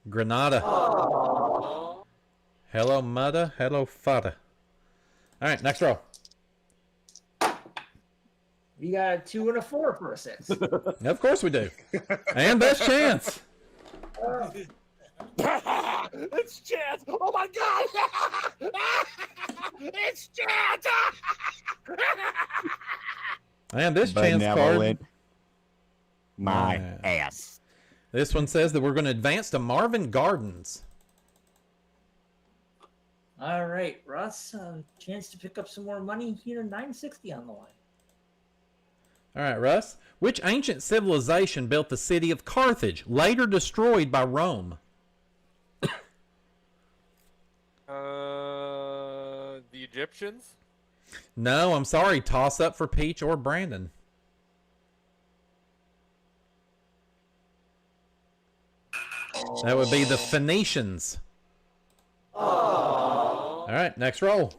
Granada. Aww. Hello, mudda. Hello, fada. All right, next row. We got a 2 and a 4 for a 6. Of course we do. And best chance. It's Chance! Oh my God! It's Chance! And this chance card. Benevolent. My ass. This one says that we're going to advance to Marvin Gardens. All right, Russ, chance to pick up some more money here. $960 on the line. All right, Russ. Which ancient civilization built the city of Carthage, later destroyed by Rome? The Egyptians? No, I'm sorry. Toss up for Peach or Brandon. That would be the Phoenicians. All right, next roll.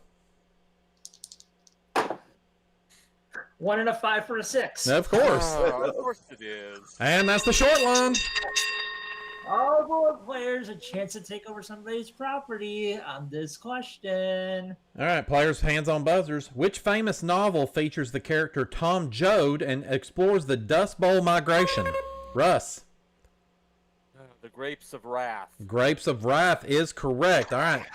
1 and a 5 for a 6. Of course. Of course it is. And that's the short line. All board players a chance to take over somebody's property on this question. All right, players, hands on buzzers. Which famous novel features the character Tom Joad and explores the Dust Bowl migration? Russ. The Grapes of Wrath. Grapes of Wrath is correct. All right.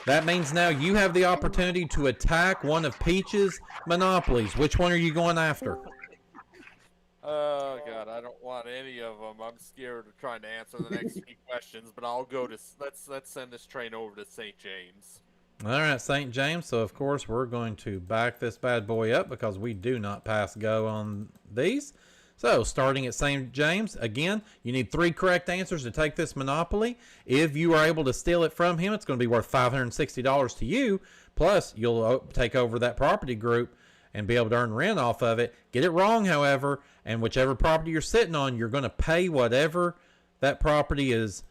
That means now you have the opportunity to attack one of Peach's monopolies. Which one are you going after? Oh God, I don't want any of them. I'm scared of trying to answer the next few questions, but I'll go to let's send this train over to St. James. All right, St. James. So of course we're going to back this bad boy up because we do not pass go on these. So starting at St. James, again, you need 3 correct answers to take this monopoly. If you are able to steal it from him, it's going to be worth $560 to you. Plus, you'll take over that property group and be able to earn rent off of it. Get it wrong, however, and whichever property you're sitting on, you're going to pay whatever that property is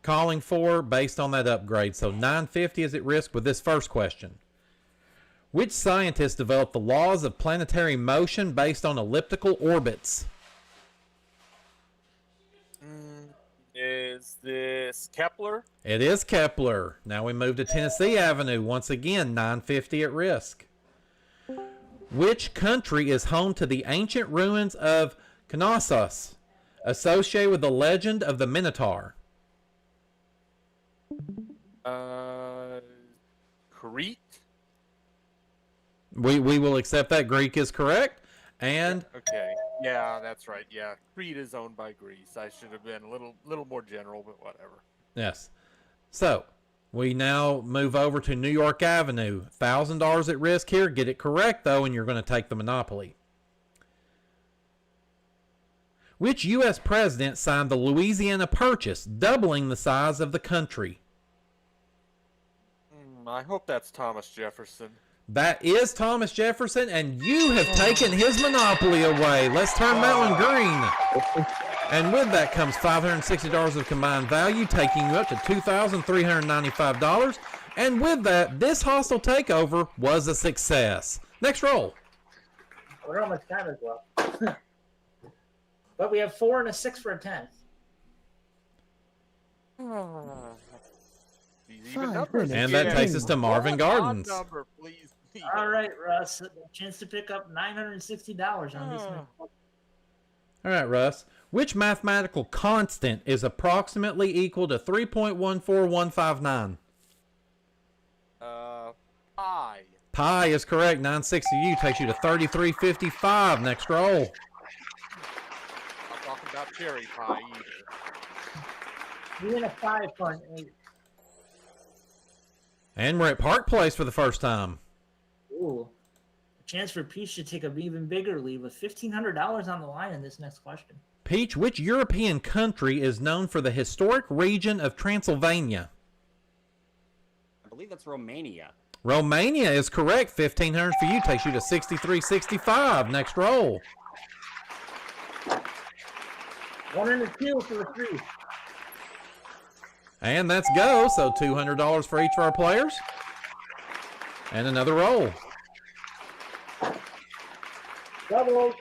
calling for based on that upgrade. So $950 is at risk with this first question. Which scientist developed the laws of planetary motion based on elliptical orbits? Is this Kepler? It is Kepler. Now we move to Tennessee Avenue. Once again, $950 at risk. Which country is home to the ancient ruins of Knossos, associated with the legend of the Minotaur? Crete? We will accept that. Greek is correct. And Okay. Yeah, that's right. Yeah, Crete is owned by Greece. I should have been a little more general, but whatever. Yes. So, we now move over to New York Avenue. $1,000 at risk here. Get it correct, though, and you're going to take the Monopoly. Which U.S. president signed the Louisiana Purchase, doubling the size of the country? I hope that's Thomas Jefferson. That is Thomas Jefferson, and you have taken his Monopoly away. Let's turn that one green. And with that comes $560 of combined value, taking you up to $2,395. And with that, this hostile takeover was a success. Next roll. I wonder how much time is left. But we have 4 and a 6 for a 10. Even numbers And that again. takes us to Marvin One odd Gardens. number, please. All right, Russ. Chance to pick up $960 on this one. All right, Russ. Which mathematical constant is approximately equal to 3.14159? Pi. Pi is correct. 960U takes you to 3355. Next roll. I'm talking about cherry pie either. We in a 5 for an 8. And we're at Park Place for the first time. Ooh. A chance for Peach to take an even bigger lead with $1,500 on the line in this next question. Peach, which European country is known for the historic region of Transylvania? I believe that's Romania. Romania is correct. 1,500 for you takes you to 6365. Next roll. 1 and a 2 for the 3. And that's go. So $200 for each of our players. And another roll. Double.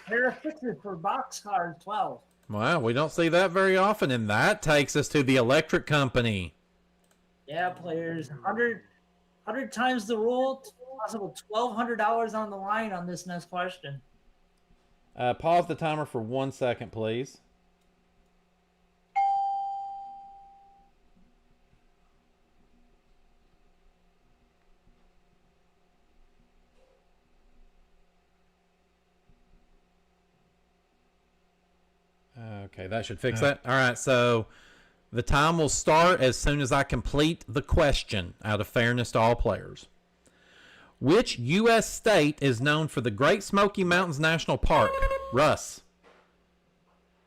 Pair of 6s for boxcar 12. Wow, we don't see that very often. And that takes us to the electric company. Yeah, players. 100 times the rule. Possible $1,200 on the line on this next question. Pause the timer for 1 second, please. Okay, that should fix that. All right, so the time will start as soon as I complete the question, out of fairness to all players. Which U.S. state is known for the Great Smoky Mountains National Park? Russ.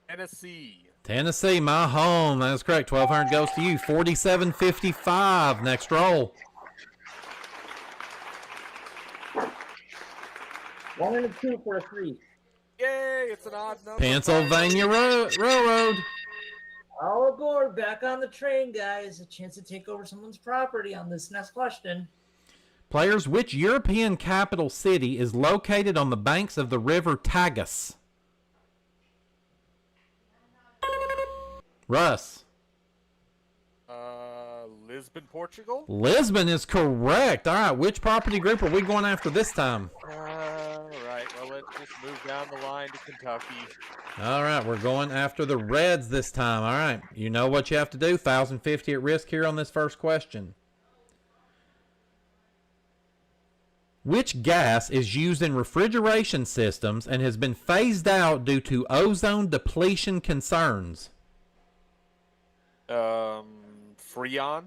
Tennessee. Tennessee, my home. That is correct. 1,200 goes to you. 47.55. Next roll. 1 and a 2 for a 3. Yay, it's an odd number. Pennsylvania Railroad. All aboard, back on the train, guys. A chance to take over someone's property on this next question. Players, which European capital city is located on the banks of the river Tagus? Russ. Lisbon, Portugal. Lisbon is correct. All right, which property group are we going after this time? Right, well, let's just move down the line to Kentucky. All right, we're going after the Reds this time. All right, you know what you have to do. 1,050 at risk here on this first question. Which gas is used in refrigeration systems and has been phased out due to ozone depletion concerns? Freon.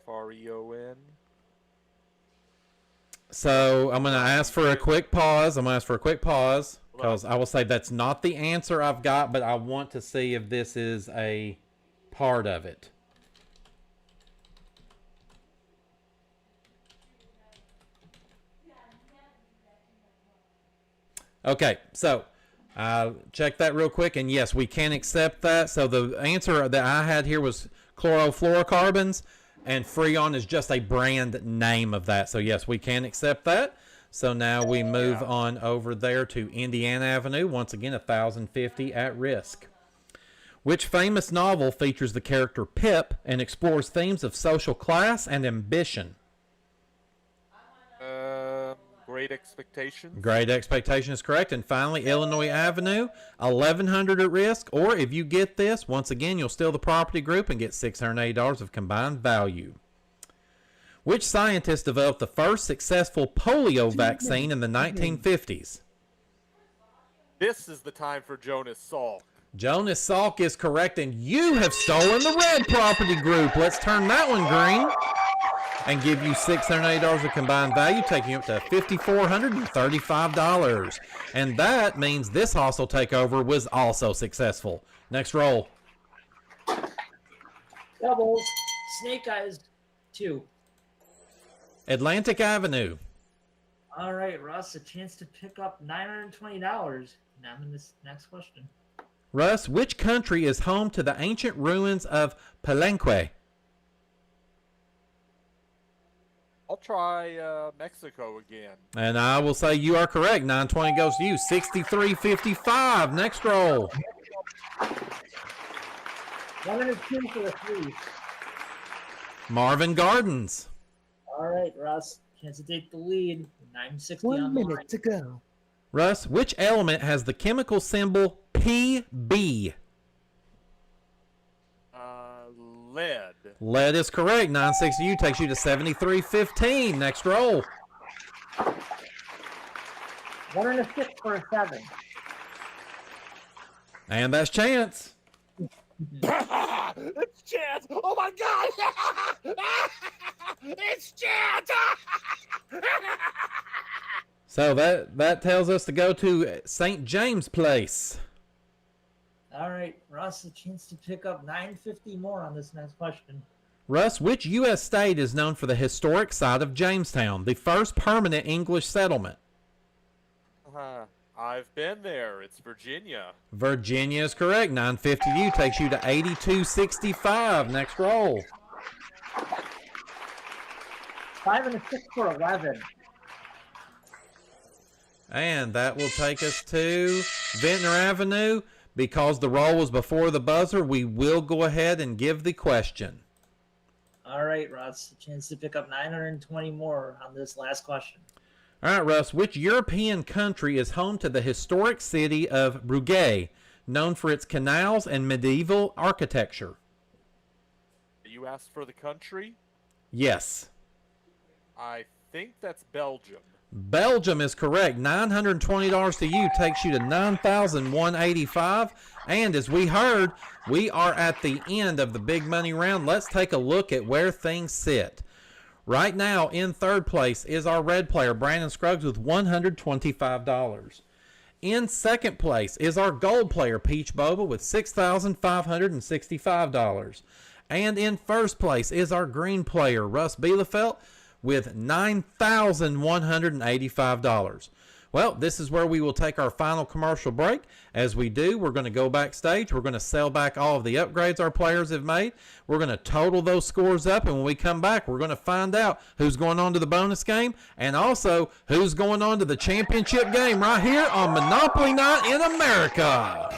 F-R-E-O-N. So I'm going to ask for a quick pause. Because I will say that's not the answer I've got, but I want to see if this is a part of it. Okay, so check that real quick, and yes, we can accept that. So the answer that I had here was chlorofluorocarbons, and Freon is just a brand name of that. So yes, we can accept that. So now we move on over there to Indiana Avenue. Once again, 1,050 at risk. Which famous novel features the character Pip and explores themes of social class and ambition? Great Expectations. Great Expectation is correct. And finally, Illinois Avenue, 1,100 at risk. Or if you get this, once again, you'll steal the property group and get $680 of combined value. Which scientist developed the first successful polio vaccine in the 1950s? This is the time for Jonas Salk. Jonas Salk is correct, and you have stolen the red property group. Let's turn that one green and give you $680 of combined value, taking you up to $5,435. And that means this hostile takeover was also successful. Next roll. Doubles. Snake Eyes 2. Atlantic Avenue. All right, Russ, a chance to pick up $920. Now I'm in this next question. Russ, which country is home to the ancient ruins of Palenque? I'll try Mexico again. And I will say you are correct. 920 goes to you. 63.55. Next roll. 1 and a 2 for the 3. Marvin Gardens. All right, Russ, chance to take the lead. 960 1 on the minute line. to go. Russ, which element has the chemical symbol PB? Lead. Lead is correct. 960 you takes you to 73.15. Next roll. 1 and a 6 for a 7. And that's Chance. It's Chance! Oh my God! It's Chance! So that tells us to go to St. James Place. All right, Russ, a chance to pick up $950 more on this next question. Russ, which U.S. state is known for the historic site of Jamestown, the first permanent English settlement? I've been there. It's Virginia. Virginia is correct. 950 you takes you to 82.65. Next roll. 5 and a 6 for 11. And that will take us to Ventnor Avenue. Because the roll was before the buzzer, we will go ahead and give the question. All right, Russ, a chance to pick up 920 more on this last question. All right, Russ, which European country is home to the historic city of Brugge, known for its canals and medieval architecture? You asked for the country? Yes. I think that's Belgium. Belgium is correct. $920 to you takes you to $9,185. And as we heard, we are at the end of the big money round. Let's take a look at where things sit. Right now, in third place is our red player, Brandon Scruggs, with $125. In second place is our gold player, Peach Boba, with $6,565. And in first place is our green player, Russ Bielefeldt, with $9,185. Well, this is where we will take our final commercial break. As we do, we're going to go backstage. We're going to sell back all of the upgrades our players have made. We're going to total those scores up, and when we come back, we're going to find out who's going on to the bonus game and also who's going on to the championship game right here on Monopoly Night in America.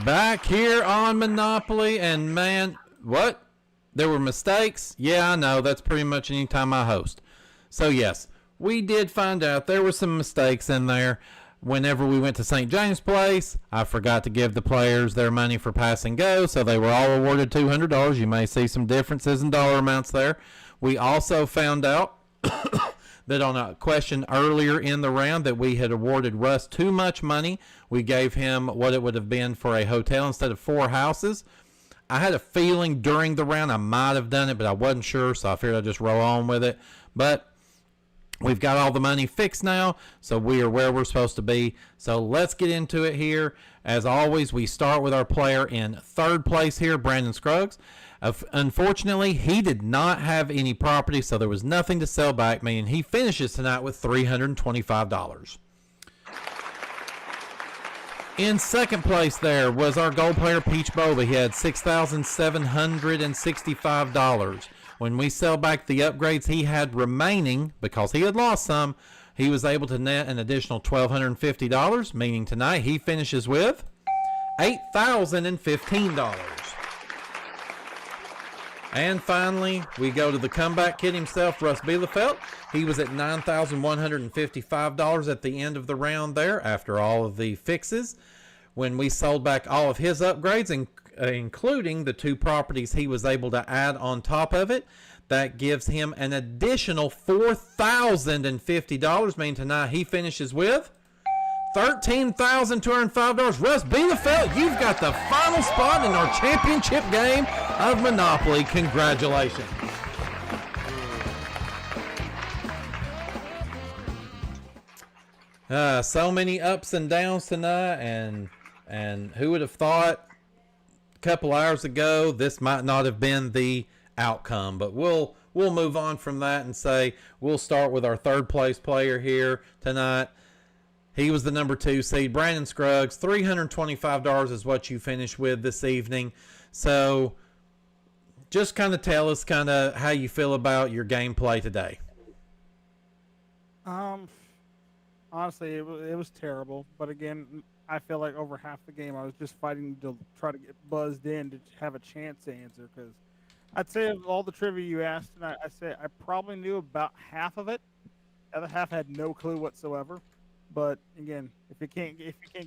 Back here on Monopoly, and man, what? There were mistakes? Yeah, I know. That's pretty much any time I host. So yes, we did find out there were some mistakes in there. Whenever we went to St. James Place, I forgot to give the players their money for pass and go, so they were all awarded $200. You may see some differences in dollar amounts there. We also found out that on a question earlier in the round that we had awarded Russ too much money. We gave him what it would have been for a hotel instead of 4 houses. I had a feeling during the round I might have done it, but I wasn't sure, so I figured I'd just roll on with it. But we've got all the money fixed now, so we are where we're supposed to be. So let's get into it here. As always, we start with our player in 3rd place here, Brandon Scruggs. Unfortunately, he did not have any property, so there was nothing to sell back, meaning he finishes tonight with $325. In 2nd place there was our gold player, Peach Boba. He had $6,765. When we sell back the upgrades he had remaining, because he had lost some, he was able to net an additional $1,250, meaning tonight he finishes with $8,015. And finally, we go to the comeback kid himself, Russ Bielefeldt. He was at $9,155 at the end of the round there after all of the fixes. When we sold back all of his upgrades, including the 2 properties he was able to add on top of it, that gives him an additional $4,050, meaning tonight he finishes with $13,205. Russ Bielefeldt, you've got the final spot in our championship game of Monopoly. Congratulations. So many ups and downs tonight, and who would have thought a couple hours ago this might not have been the outcome, but we'll move on from that and say we'll start with our 3rd place player here tonight. He was the number 2 seed, Brandon Scruggs. $325 is what you finished with this evening. So just kind of tell us kind of how you feel about your gameplay today. Honestly, it was terrible. But again, I feel like over half the game I was just fighting to try to get buzzed in to have a chance to answer. Because I'd say of all the trivia you asked tonight, I probably knew about half of it. The other half had no clue whatsoever. But again, if you can't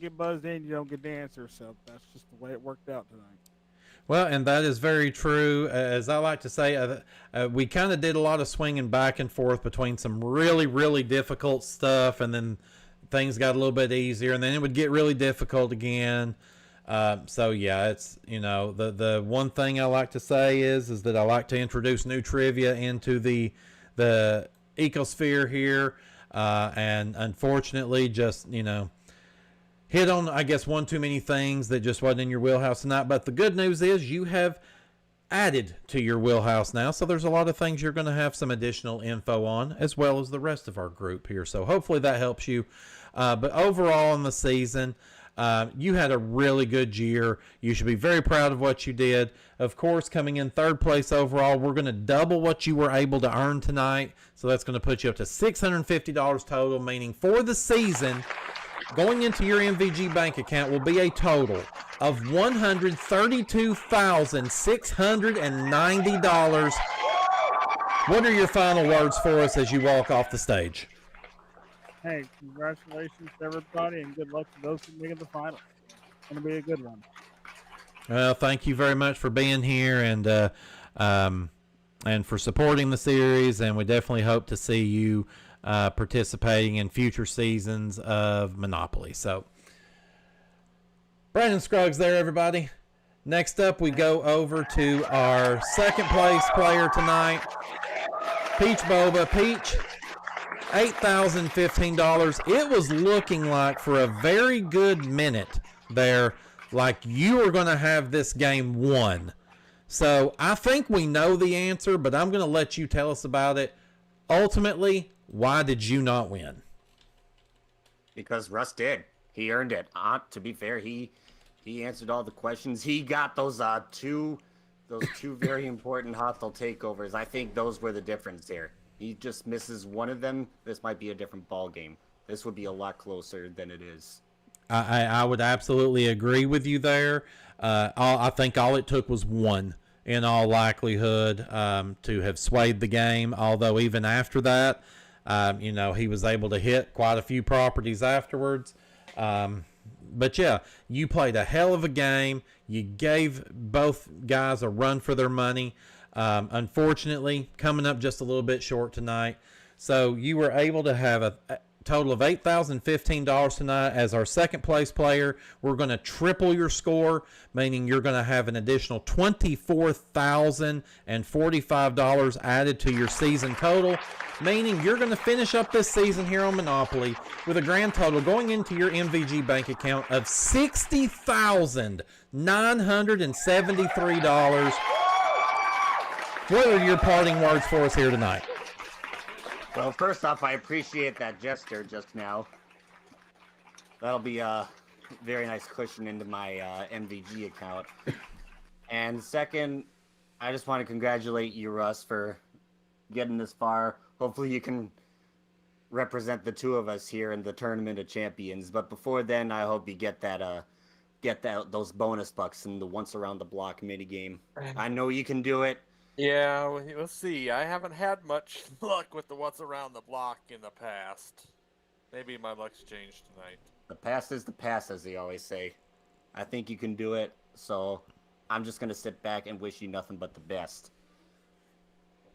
get buzzed in, you don't get the answer. So that's just the way it worked out tonight. Well, and that is very true. As I like to say, we kind of did a lot of swinging back and forth between some really, really difficult stuff, and then things got a little bit easier, and then it would get really difficult again. So yeah, it's, the one thing I like to say is that I like to introduce new trivia into the ecosphere here. And unfortunately, just, hit on, I guess, one too many things that just wasn't in your wheelhouse tonight. But the good news is you have added to your wheelhouse now. So there's a lot of things you're going to have some additional info on, as well as the rest of our group here. So hopefully that helps you. But overall in the season, you had a really good year. You should be very proud of what you did. Of course, coming in 3rd place overall, we're going to double what you were able to earn tonight. So that's going to put you up to $650 total, meaning for the season, going into your MVG bank account will be a total of $132,690. What are your final words for us as you walk off the stage? Hey, congratulations to everybody, and good luck to those who make it the final. It's going to be a good one. Well, thank you very much for being here and for supporting the series, and we definitely hope to see you participating in future seasons of Monopoly. So, Brandon Scruggs there, everybody. Next up, we go over to our 2nd place player tonight, Peach Boba. Peach, $8,015. It was looking like for a very good minute there, like you were going to have this game won. So I think we know the answer, but I'm going to let you tell us about it. Ultimately, why did you not win? Because Russ did. He earned it. To be fair, he answered all the questions. He got those two very important hostile takeovers. I think those were the difference here. He just misses one of them, this might be a different ball game. This would be a lot closer than it is. I would absolutely agree with you there. I think all it took was one, in all likelihood, to have swayed the game. Although even after that, he was able to hit quite a few properties afterwards. But yeah, you played a hell of a game. You gave both guys a run for their money. Unfortunately, coming up just a little bit short tonight. So you were able to have a total of $8,015 tonight as our second place player. We're going to triple your score, meaning you're going to have an additional $24,045 added to your season total, meaning you're going to finish up this season here on Monopoly with a grand total going into your MVG bank account of $60,973. What are your parting words for us here tonight? Well, first off, I appreciate that gesture just now. That'll be a very nice cushion into my MVG account. And second, I just want to congratulate you, Russ, for getting this far. Hopefully you can represent the two of us here in the Tournament of Champions. But before then, I hope you get those bonus bucks in the once around the block minigame. I know you can do it. Yeah, we'll see. I haven't had much luck with the what's around the block in the past. Maybe my luck's changed tonight. The past is the past, as they always say. I think you can do it, so I'm just going to sit back and wish you nothing but the best.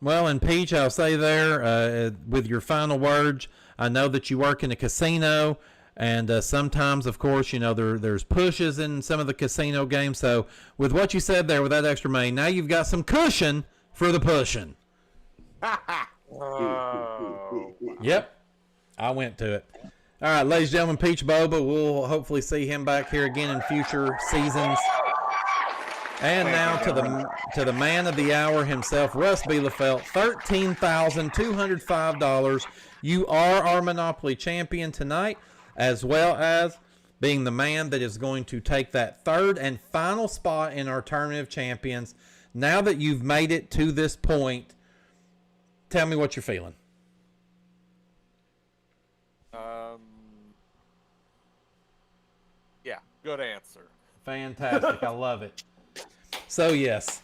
Well, and Peach, I'll say there, with your final words, I know that you work in a casino, and sometimes, of course, there's pushes in some of the casino games. So with what you said there with that extra money, now you've got some cushion for the pushing. Oh. Yep, I went to it. All right, ladies and gentlemen, Peach Boba, we'll hopefully see him back here again in future seasons. And now to the man of the hour himself, Russ Bielefeldt, $13,205. You are our Monopoly champion tonight, as well as being the man that is going to take that third and final spot in our Tournament of Champions. Now that you've made it to this point, tell me what you're feeling. Yeah, good answer. Fantastic. I love it. So, yes.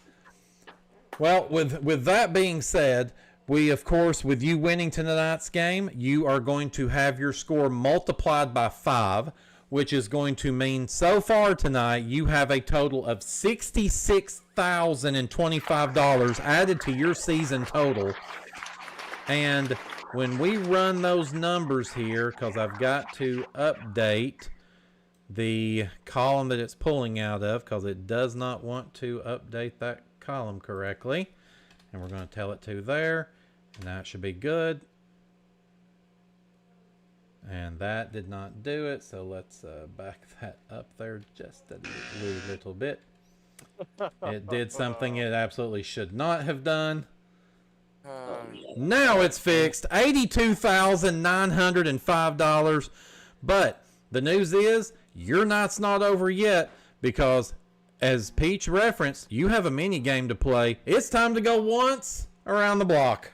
Well, with that being said, we, of course, with you winning tonight's game, you are going to have your score multiplied by 5, which is going to mean so far tonight you have a total of $66,025 added to your season total. And when we run those numbers here, because I've got to update the column that it's pulling out of, because it does not want to update that column correctly. And we're going to tell it to there. And that should be good. And that did not do it. So let's back that up there just a little bit. It did something it absolutely should not have done. Now it's fixed. $82,905. But the news is your night's not over yet, because as Peach referenced, you have a mini game to play. It's time to go once around the block.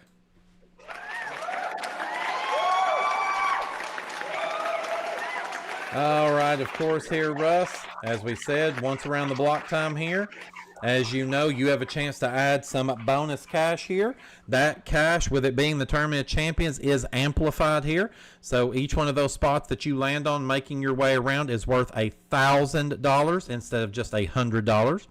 All right, of course here, Russ, as we said, once around the block time here. As you know, you have a chance to add some bonus cash here. That cash, with it being the Tournament of Champions, is amplified here. So each one of those spots that you land on making your way around is worth $1,000 instead of just $100.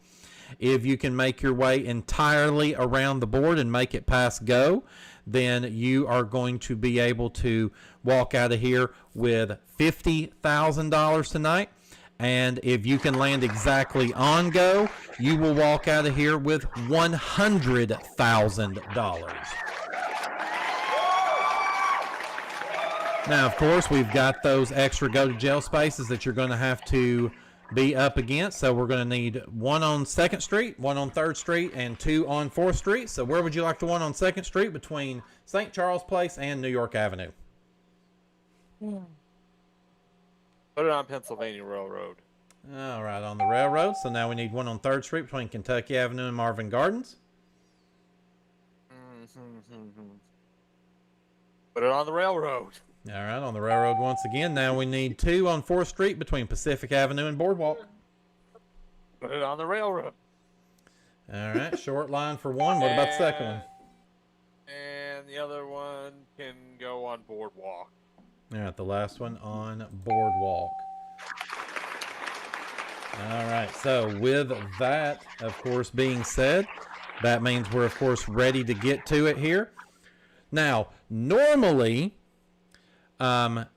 If you can make your way entirely around the board and make it past go, then you are going to be able to walk out of here with $50,000 tonight. And if you can land exactly on go, you will walk out of here with $100,000. Now, of course, we've got those extra go to jail spaces that you're going to have to be up against. So we're going to need 1 on 2nd Street, 1 on 3rd Street, and 2 on 4th Street. So where would you like the 1 on 2nd Street between St. Charles Place and New York Avenue? Put it on Pennsylvania Railroad. All right, on the railroad. So now we need 1 on 3rd Street between Kentucky Avenue and Marvin Gardens. Put it on the railroad. All right, on the railroad once again. Now we need 2 on 4th Street between Pacific Avenue and Boardwalk. Put it on the railroad. All right, short line for 1. What about the second one? And the other one can go on Boardwalk. All right, the last one on Boardwalk. All right, so with that, of course, being said, that means we're, of course, ready to get to it here. Now, normally, well,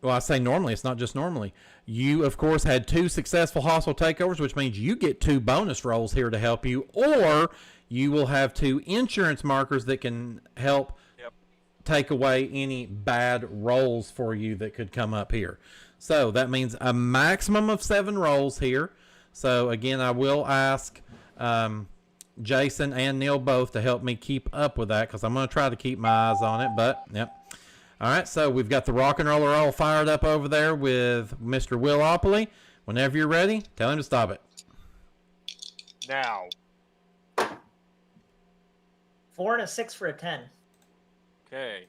I say normally, it's not just normally. You, of course, had 2 successful hostile takeovers, which means you get 2 bonus rolls here to help you, or you will have 2 insurance markers that can help take away any bad rolls for you that could come up here. So that means a maximum of 7 rolls here. So again, I will ask Jason and Neil both to help me keep up with that, because I'm going to try to keep my eyes on it. But yep. All right, so we've got the rock and roller all fired up over there with Mr. Bielefeldt. Whenever you're ready, tell him to stop it. Now. 4 and a 6 for a 10. Okay.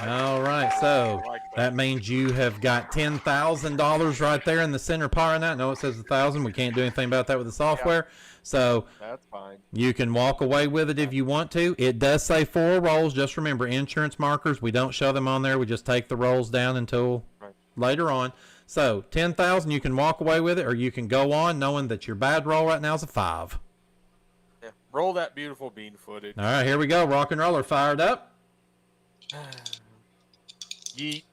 All right, so that means you have got $10,000 right there in the center part of that. No, it says 1,000. We can't do anything about that with the software. So that's fine. You can walk away with it if you want to. It does say 4 rolls. Just remember, insurance markers, we don't show them on there. We just take the rolls down until later on. So 10,000, you can walk away with it, or you can go on knowing that your bad roll right now is a 5. Yeah. Roll that beautiful bean footage. All right, here we go. Rock and roller fired up. Yeet.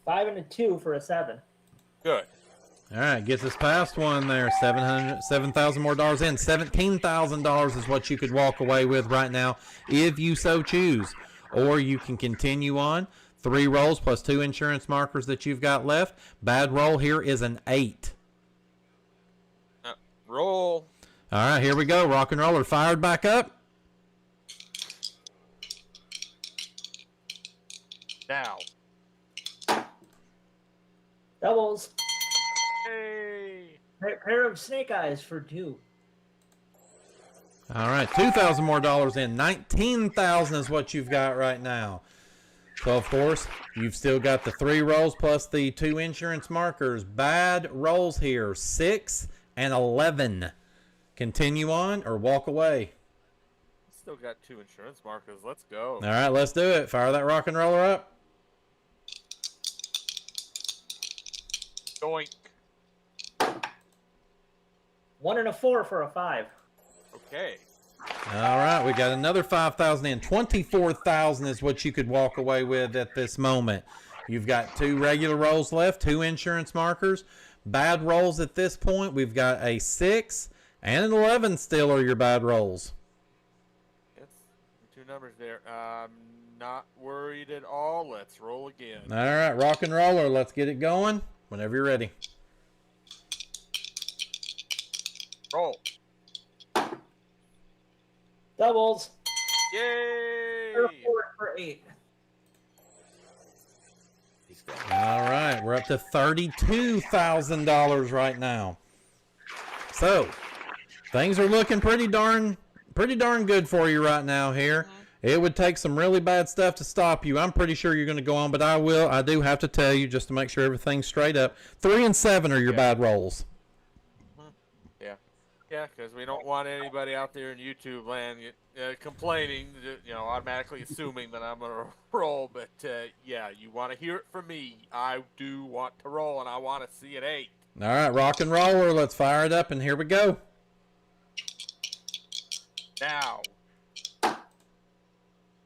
5 and a 2 for a 7. Good. All right, gets us past one there. $7,000 more dollars in. $17,000 is what you could walk away with right now if you so choose. Or you can continue on. 3 rolls plus 2 insurance markers that you've got left. Bad roll here is an 8. Roll. All right, here we go. Rock and roller fired back up. Now. Doubles. Hey. Pair of snake eyes for 2. All right, $2,000 more dollars in. $19,000 is what you've got right now. So, of course, you've still got the 3 rolls plus the 2 insurance markers. Bad rolls here, 6 and 11. Continue on or walk away. Still got 2 insurance markers. Let's go. All right, let's do it. Fire that rock and roller up. Doink. 1 and a 4 for a 5. Okay. All right, we got another 5,000 in. 24,000 is what you could walk away with at this moment. You've got 2 regular rolls left, 2 insurance markers. Bad rolls at this point, we've got a 6 and an 11 still are your bad rolls. Yes, 2 numbers there. I'm not worried at all. Let's roll again. All right, rock and roller, let's get it going whenever you're ready. Roll. Doubles. Yay! 4 for 8. All right, we're up to $32,000 right now. So, things are looking pretty darn good for you right now here. It would take some really bad stuff to stop you. I'm pretty sure you're going to go on, but I do have to tell you just to make sure everything's straight up. 3 and 7 are your bad rolls. Yeah, because we don't want anybody out there in YouTube land complaining, automatically assuming that I'm going to roll. But, yeah, you want to hear it from me. I do want to roll, and I want to see an 8. All right, rock and roller. Let's fire it up, and here we go. Now.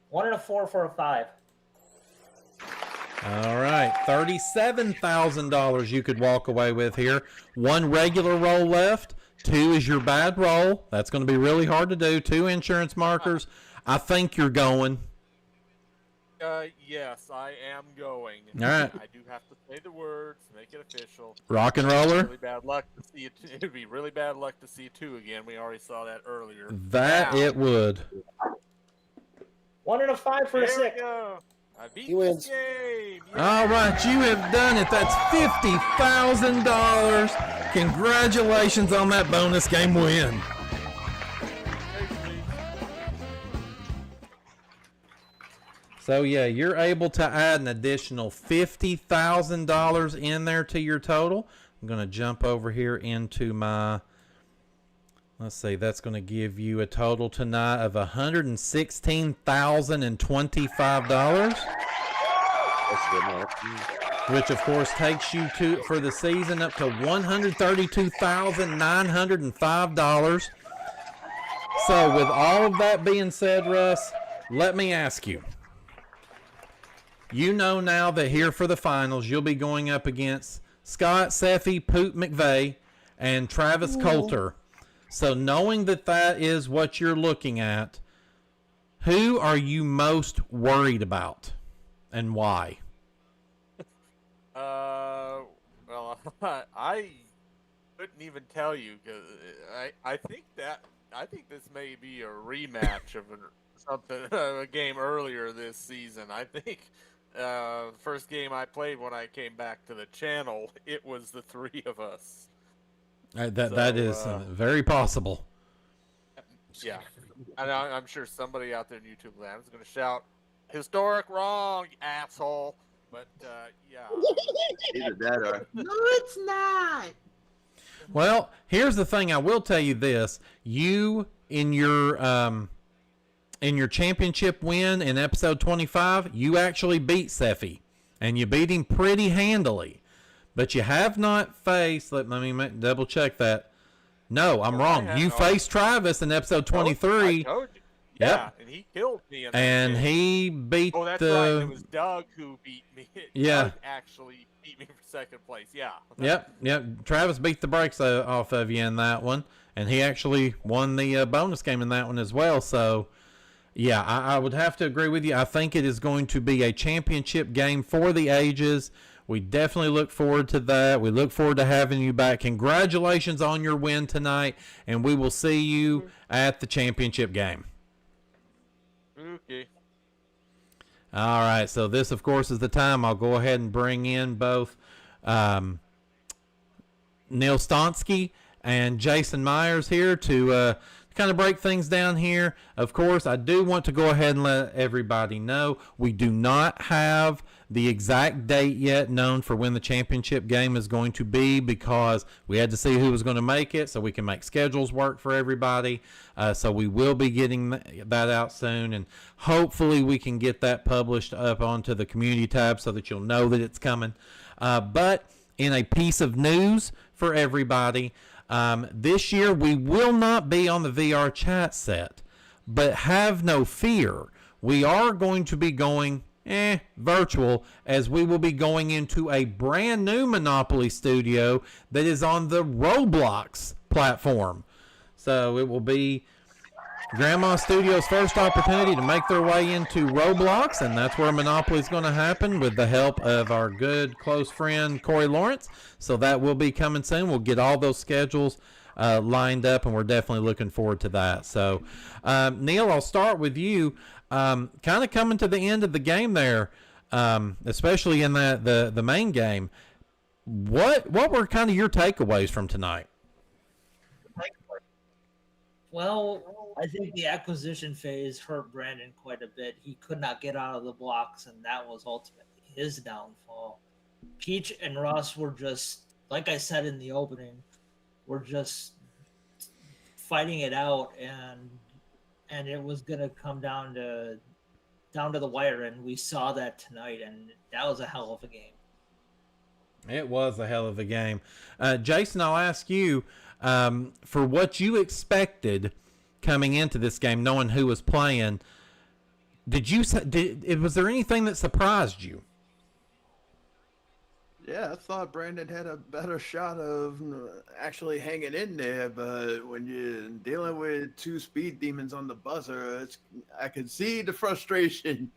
1 and a 4 for a 5. All right, $37,000 you could walk away with here. 1 regular roll left. 2 is your bad roll. That's going to be really hard to do. 2 insurance markers. I think you're going. Yes, I am going. All right. I do have to say the words, make it official. Rock and roller. Really bad luck to see it. It'd be really bad luck to see a 2 again. We already saw that earlier. That now. It would. 1 and a 5 for a 6. There we go. I beat He wins. the game. All right, you have done it. That's $50,000. Congratulations on that bonus game win. So yeah, you're able to add an additional $50,000 in there to your total. I'm going to jump over here into my, let's see, that's going to give you a total tonight of $116,025. Which of course takes you to, for the season, up to $132,905. So with all of that being said, Russ, let me ask you. You know now that here for the finals, you'll be going up against Scott, Seffy, Poot McVeigh, and Travis Coulter. So knowing that that is what you're looking at, who are you most worried about and why? Well, I couldn't even tell you, because I think this may be a rematch of a game earlier this season. I think first game I played when I came back to the channel, it was the three of us. That is very possible. Yeah, I'm sure somebody out there in YouTube land is going to shout, "Historic wrong, you asshole!" But yeah. Either that or No, it's not. Well, here's the thing. I will tell you this: you in your championship win in episode 25, you actually beat Seffy, and you beat him pretty handily. But you have not faced. Let me double check that. No, I'm wrong. You faced Travis in episode 23. I told you. Yeah, and he killed me. And he beat that's right. It was Doug who beat me. Yeah. Doug actually beat me for second place. Yeah. Yep. Travis beat the brakes off of you in that one, and he actually won the bonus game in that one as well. So, yeah, I would have to agree with you. I think it is going to be a championship game for the ages. We definitely look forward to that. We look forward to having you back. Congratulations on your win tonight, and we will see you at the championship game. Okay. All right, so this, of course, is the time. I'll go ahead and bring in both Neil Stonsky and Jason Myers here to kind of break things down here. Of course, I do want to go ahead and let everybody know we do not have the exact date yet known for when the championship game is going to be, because we had to see who was going to make it so we can make schedules work for everybody. So we will be getting that out soon, and hopefully we can get that published up onto the community tab so that you'll know that it's coming. But in a piece of news for everybody, this year we will not be on the VR chat set, but have no fear. We are going to be going virtual, as we will be going into a brand new Monopoly studio that is on the Roblox platform. So it will be Grandma Studio's first opportunity to make their way into Roblox, and that's where Monopoly is going to happen with the help of our good close friend Corey Lawrence. So that will be coming soon. We'll get all those schedules lined up, and we're definitely looking forward to that. So Neil, I'll start with you. Kind of coming to the end of the game there, especially in the main game. What were kind of your takeaways from tonight? Well, I think the acquisition phase hurt Brandon quite a bit. He could not get out of the blocks, and that was ultimately his downfall. Peach and Russ were just, like I said in the opening, were just fighting it out, and it was gonna come down to the wire, and we saw that tonight, and that was a hell of a game. It was a hell of a game. Jason, I'll ask you, for what you expected coming into this game, knowing who was playing, was there anything that surprised you? Yeah, I thought Brandon had a better shot of actually hanging in there, but when you're dealing with two speed demons on the buzzer, I could see the frustration.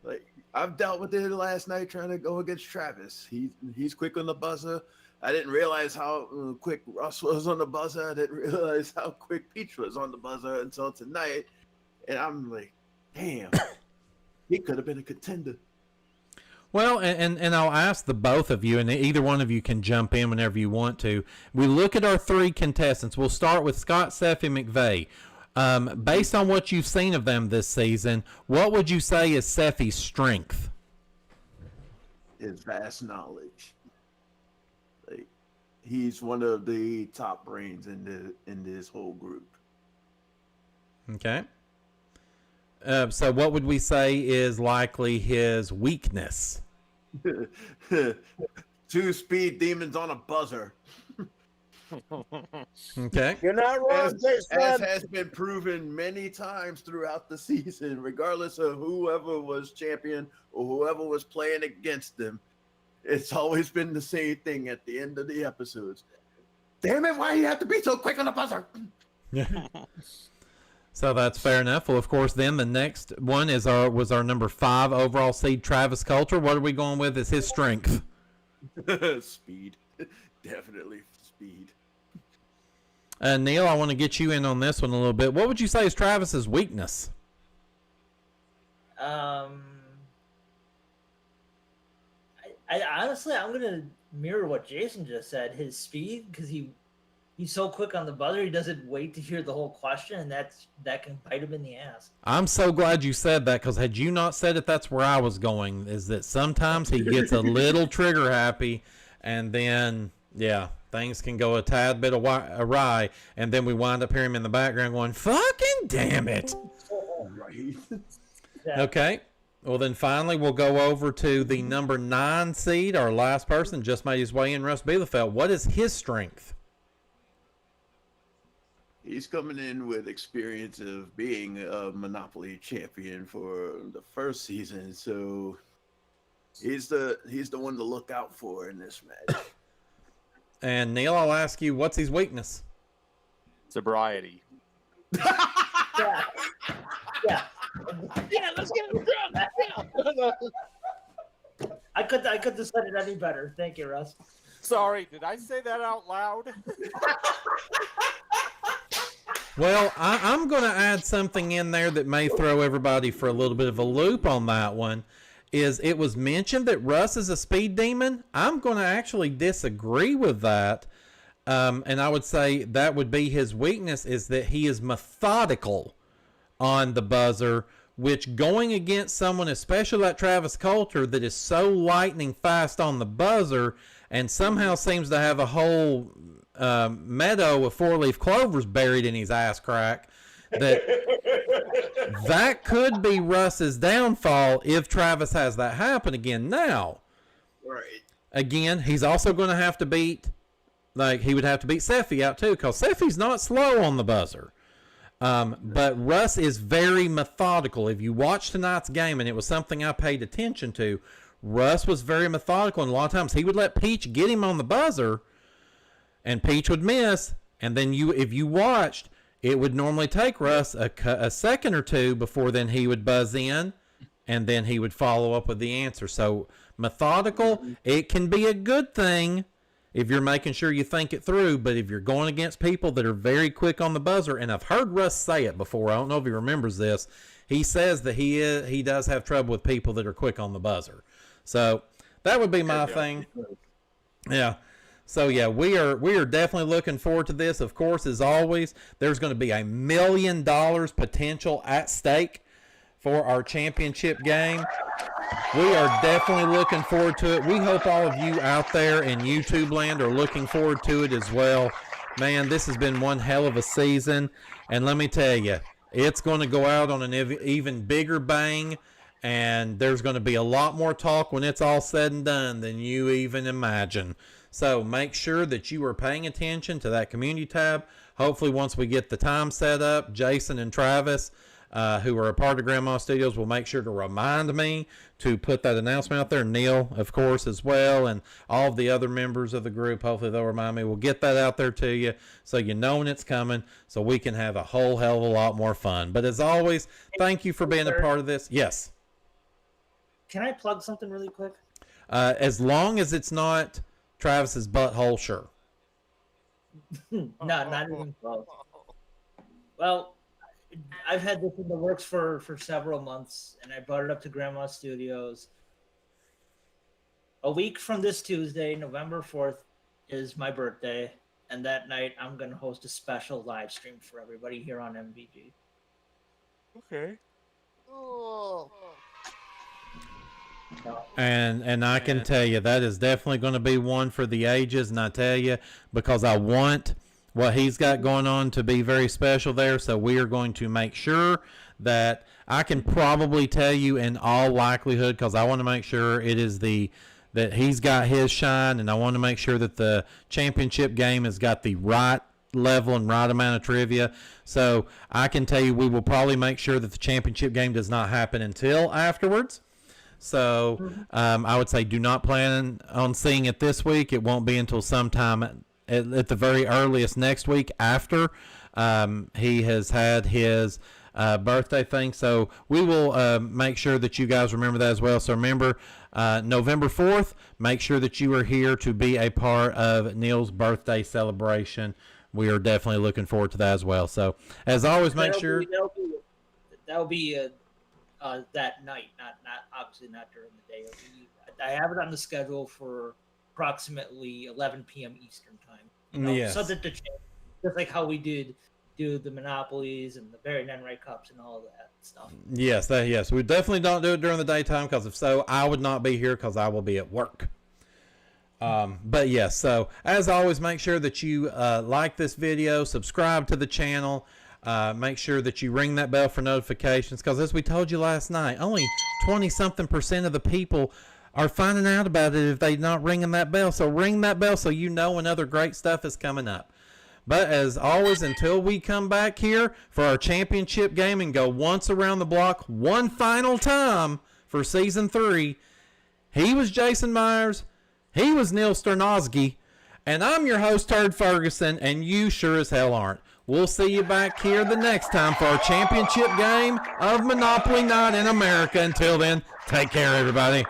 Like, I've dealt with it last night trying to go against Travis. He's quick on the buzzer. I didn't realize how quick Russ was on the buzzer. I didn't realize how quick Peach was on the buzzer until tonight. And I'm like, damn, he could have been a contender. Well, and I'll ask the both of you, and either one of you can jump in whenever you want to. We look at our three contestants. We'll start with Scott, Seffy, McVeigh. Based on what you've seen of them this season, what would you say is Seffi's strength? His vast knowledge. Like, he's one of the top brains in this whole group. Okay. So what would we say is likely his weakness? 2 speed demons on a buzzer. Okay. You're not wrong, As has been proven many times throughout the season, regardless of whoever was champion or whoever was playing against them, it's always been the same thing at the end of the episodes. Damn it, why do you have to be so quick on the buzzer? So that's fair enough. Well, of course, then the next one was our number 5 overall seed, Travis Coulter. What are we going with as his strength? Speed. Definitely speed. Neil, I want to get you in on this one a little bit. What would you say is Travis's weakness? I honestly, I'm gonna mirror what Jason just said. His speed, because he's so quick on the buzzer. He doesn't wait to hear the whole question, and that can bite him in the ass. I'm so glad you said that, because had you not said it, that's where I was going, is that sometimes he gets a little trigger happy, and then, yeah, things can go a tad bit awry, and then we wind up hearing him in the background going, fucking damn it. Right. Yeah. Okay. Well, then finally we'll go over to the number 9 seed, our last person, just made his way in, Russ Bielefeldt. What is his strength? He's coming in with experience of being a Monopoly champion for the first season, so he's the one to look out for in this match. And Neil, I'll ask you, what's his weakness? Sobriety. Yeah. Yeah. Yeah, let's get him drunk. Yeah. I couldn't have said it any better. Thank you, Russ. Sorry, did I say that out loud? Well, I'm going to add something in there that may throw everybody for a little bit of a loop on that one. Is it was mentioned that Russ is a speed demon. I'm going to actually disagree with that. And I would say that would be his weakness, is that he is methodical on the buzzer, which going against someone, especially like Travis Coulter, that is so lightning fast on the buzzer and somehow seems to have a whole meadow of 4-leaf clovers buried in his ass crack, that could be Russ's downfall if Travis has that happen again. Now, Right. again, he's also going to have to beat, he would have to beat Seffi out too, because Seffi's not slow on the buzzer. But Russ is very methodical. If you watch tonight's game, and it was something I paid attention to, Russ was very methodical, and a lot of times he would let Peach get him on the buzzer, and Peach would miss, and then if you watched, it would normally take Russ a second or two before then he would buzz in, and then he would follow up with the answer. So methodical, it can be a good thing if you're making sure you think it through, but if you're going against people that are very quick on the buzzer, and I've heard Russ say it before, I don't know if he remembers this, he says that he does have trouble with people that are quick on the buzzer. So that would be my thing. Yeah. So yeah, we are definitely looking forward to this. Of course, as always, there's going to be $1 million potential at stake for our championship game. We are definitely looking forward to it. We hope all of you out there in YouTube land are looking forward to it as well. Man, this has been one hell of a season, and let me tell you, it's going to go out on an even bigger bang, and there's going to be a lot more talk when it's all said and done than you even imagine. So make sure that you are paying attention to that community tab. Hopefully once we get the time set up, Jason and Travis, who are a part of Grandma Studios, will make sure to remind me to put that announcement out there. Neil, of course, as well, and all of the other members of the group, hopefully they'll remind me. We'll get that out there to you so you know when it's coming, so we can have a whole hell of a lot more fun. But as always, thank you for being a part of this. Yes. Can I plug something really quick? As long as it's not Travis's butthole, sure. No, not even close. Well, I've had this in the works for several months, and I brought it up to Grandma Studios. A week from this Tuesday, November 4th, is my birthday. and that night I'm gonna host a special live stream for everybody here on MVG. Okay. Oh. And I can tell you that is definitely going to be one for the ages. And I tell you, because I want what he's got going on to be very special there. So we are going to make sure that I can probably tell you in all likelihood, because I want to make sure it is that he's got his shine, and I want to make sure that the championship game has got the right level and right amount of trivia. So I can tell you we will probably make sure that the championship game does not happen until afterwards. So I would say do not plan on seeing it this week. It won't be until sometime at the very earliest next week after he has had his birthday thing. So we will make sure that you guys remember that as well. So remember, November 4th, make sure that you are here to be a part of Neil's birthday celebration. We are definitely looking forward to that as well. So as always, make sure. That'll be that night, not obviously not during the day. I have it on the schedule for approximately 11 p.m. Eastern time. Yes. Subject to change, just like how we do the Monopolies and the Barry Nenright Cups and all that stuff. Yes, yes. We definitely don't do it during the daytime, because if so, I would not be here because I will be at work. But yes, so as always, make sure that you like this video, subscribe to the channel. Make sure that you ring that bell for notifications, because as we told you last night, only 20-something% of the people are finding out about it if they're not ringing that bell. So ring that bell so you know when other great stuff is coming up. But as always, until we come back here for our championship game and go once around the block one final time for Season 3, he was Jason Myers, he was Neil Sternowski, and I'm your host, Turd Ferguson, and you sure as hell aren't. We'll see you back here the next time for our championship game of Monopoly Night in America. Until then, take care, everybody.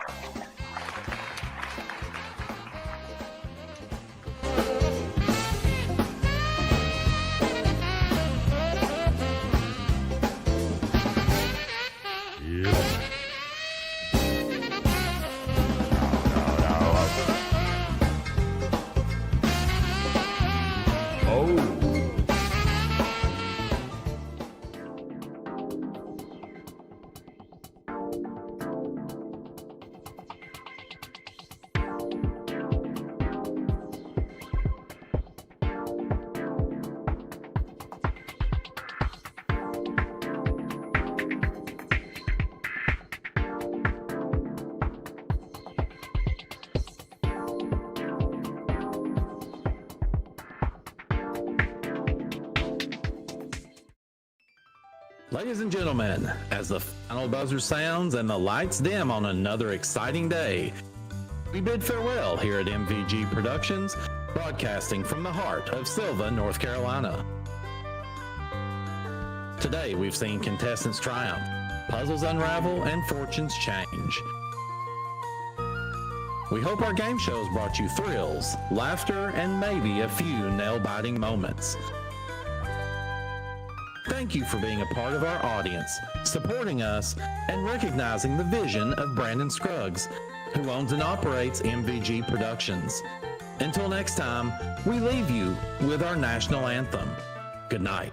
Ladies and gentlemen, as the final buzzer sounds and the lights dim on another exciting day, we bid farewell here at MVG Productions, broadcasting from the heart of Sylva, North Carolina. Today we've seen contestants triumph, puzzles unravel, and fortunes change. We hope our game shows brought you thrills, laughter, and maybe a few nail-biting moments. Thank you for being a part of our audience, supporting us, and recognizing the vision of Brandon Scruggs, who owns and operates MVG Productions. Until next time, we leave you with our national anthem. Good night.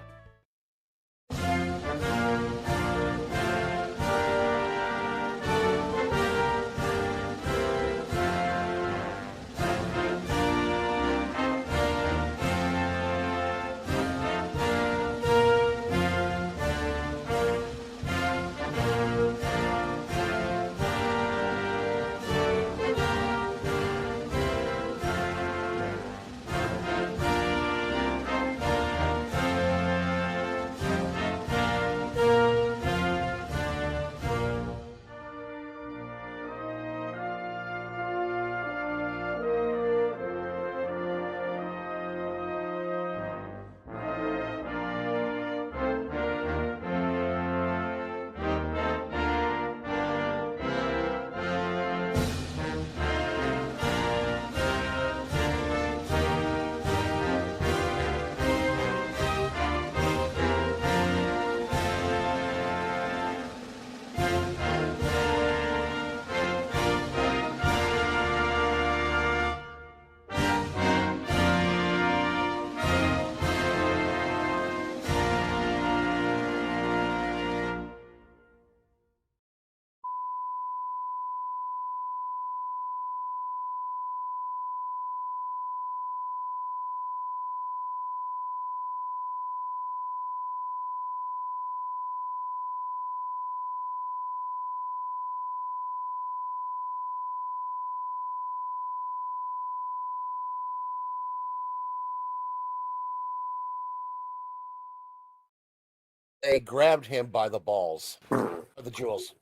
they grabbed him by the balls, or the jewels.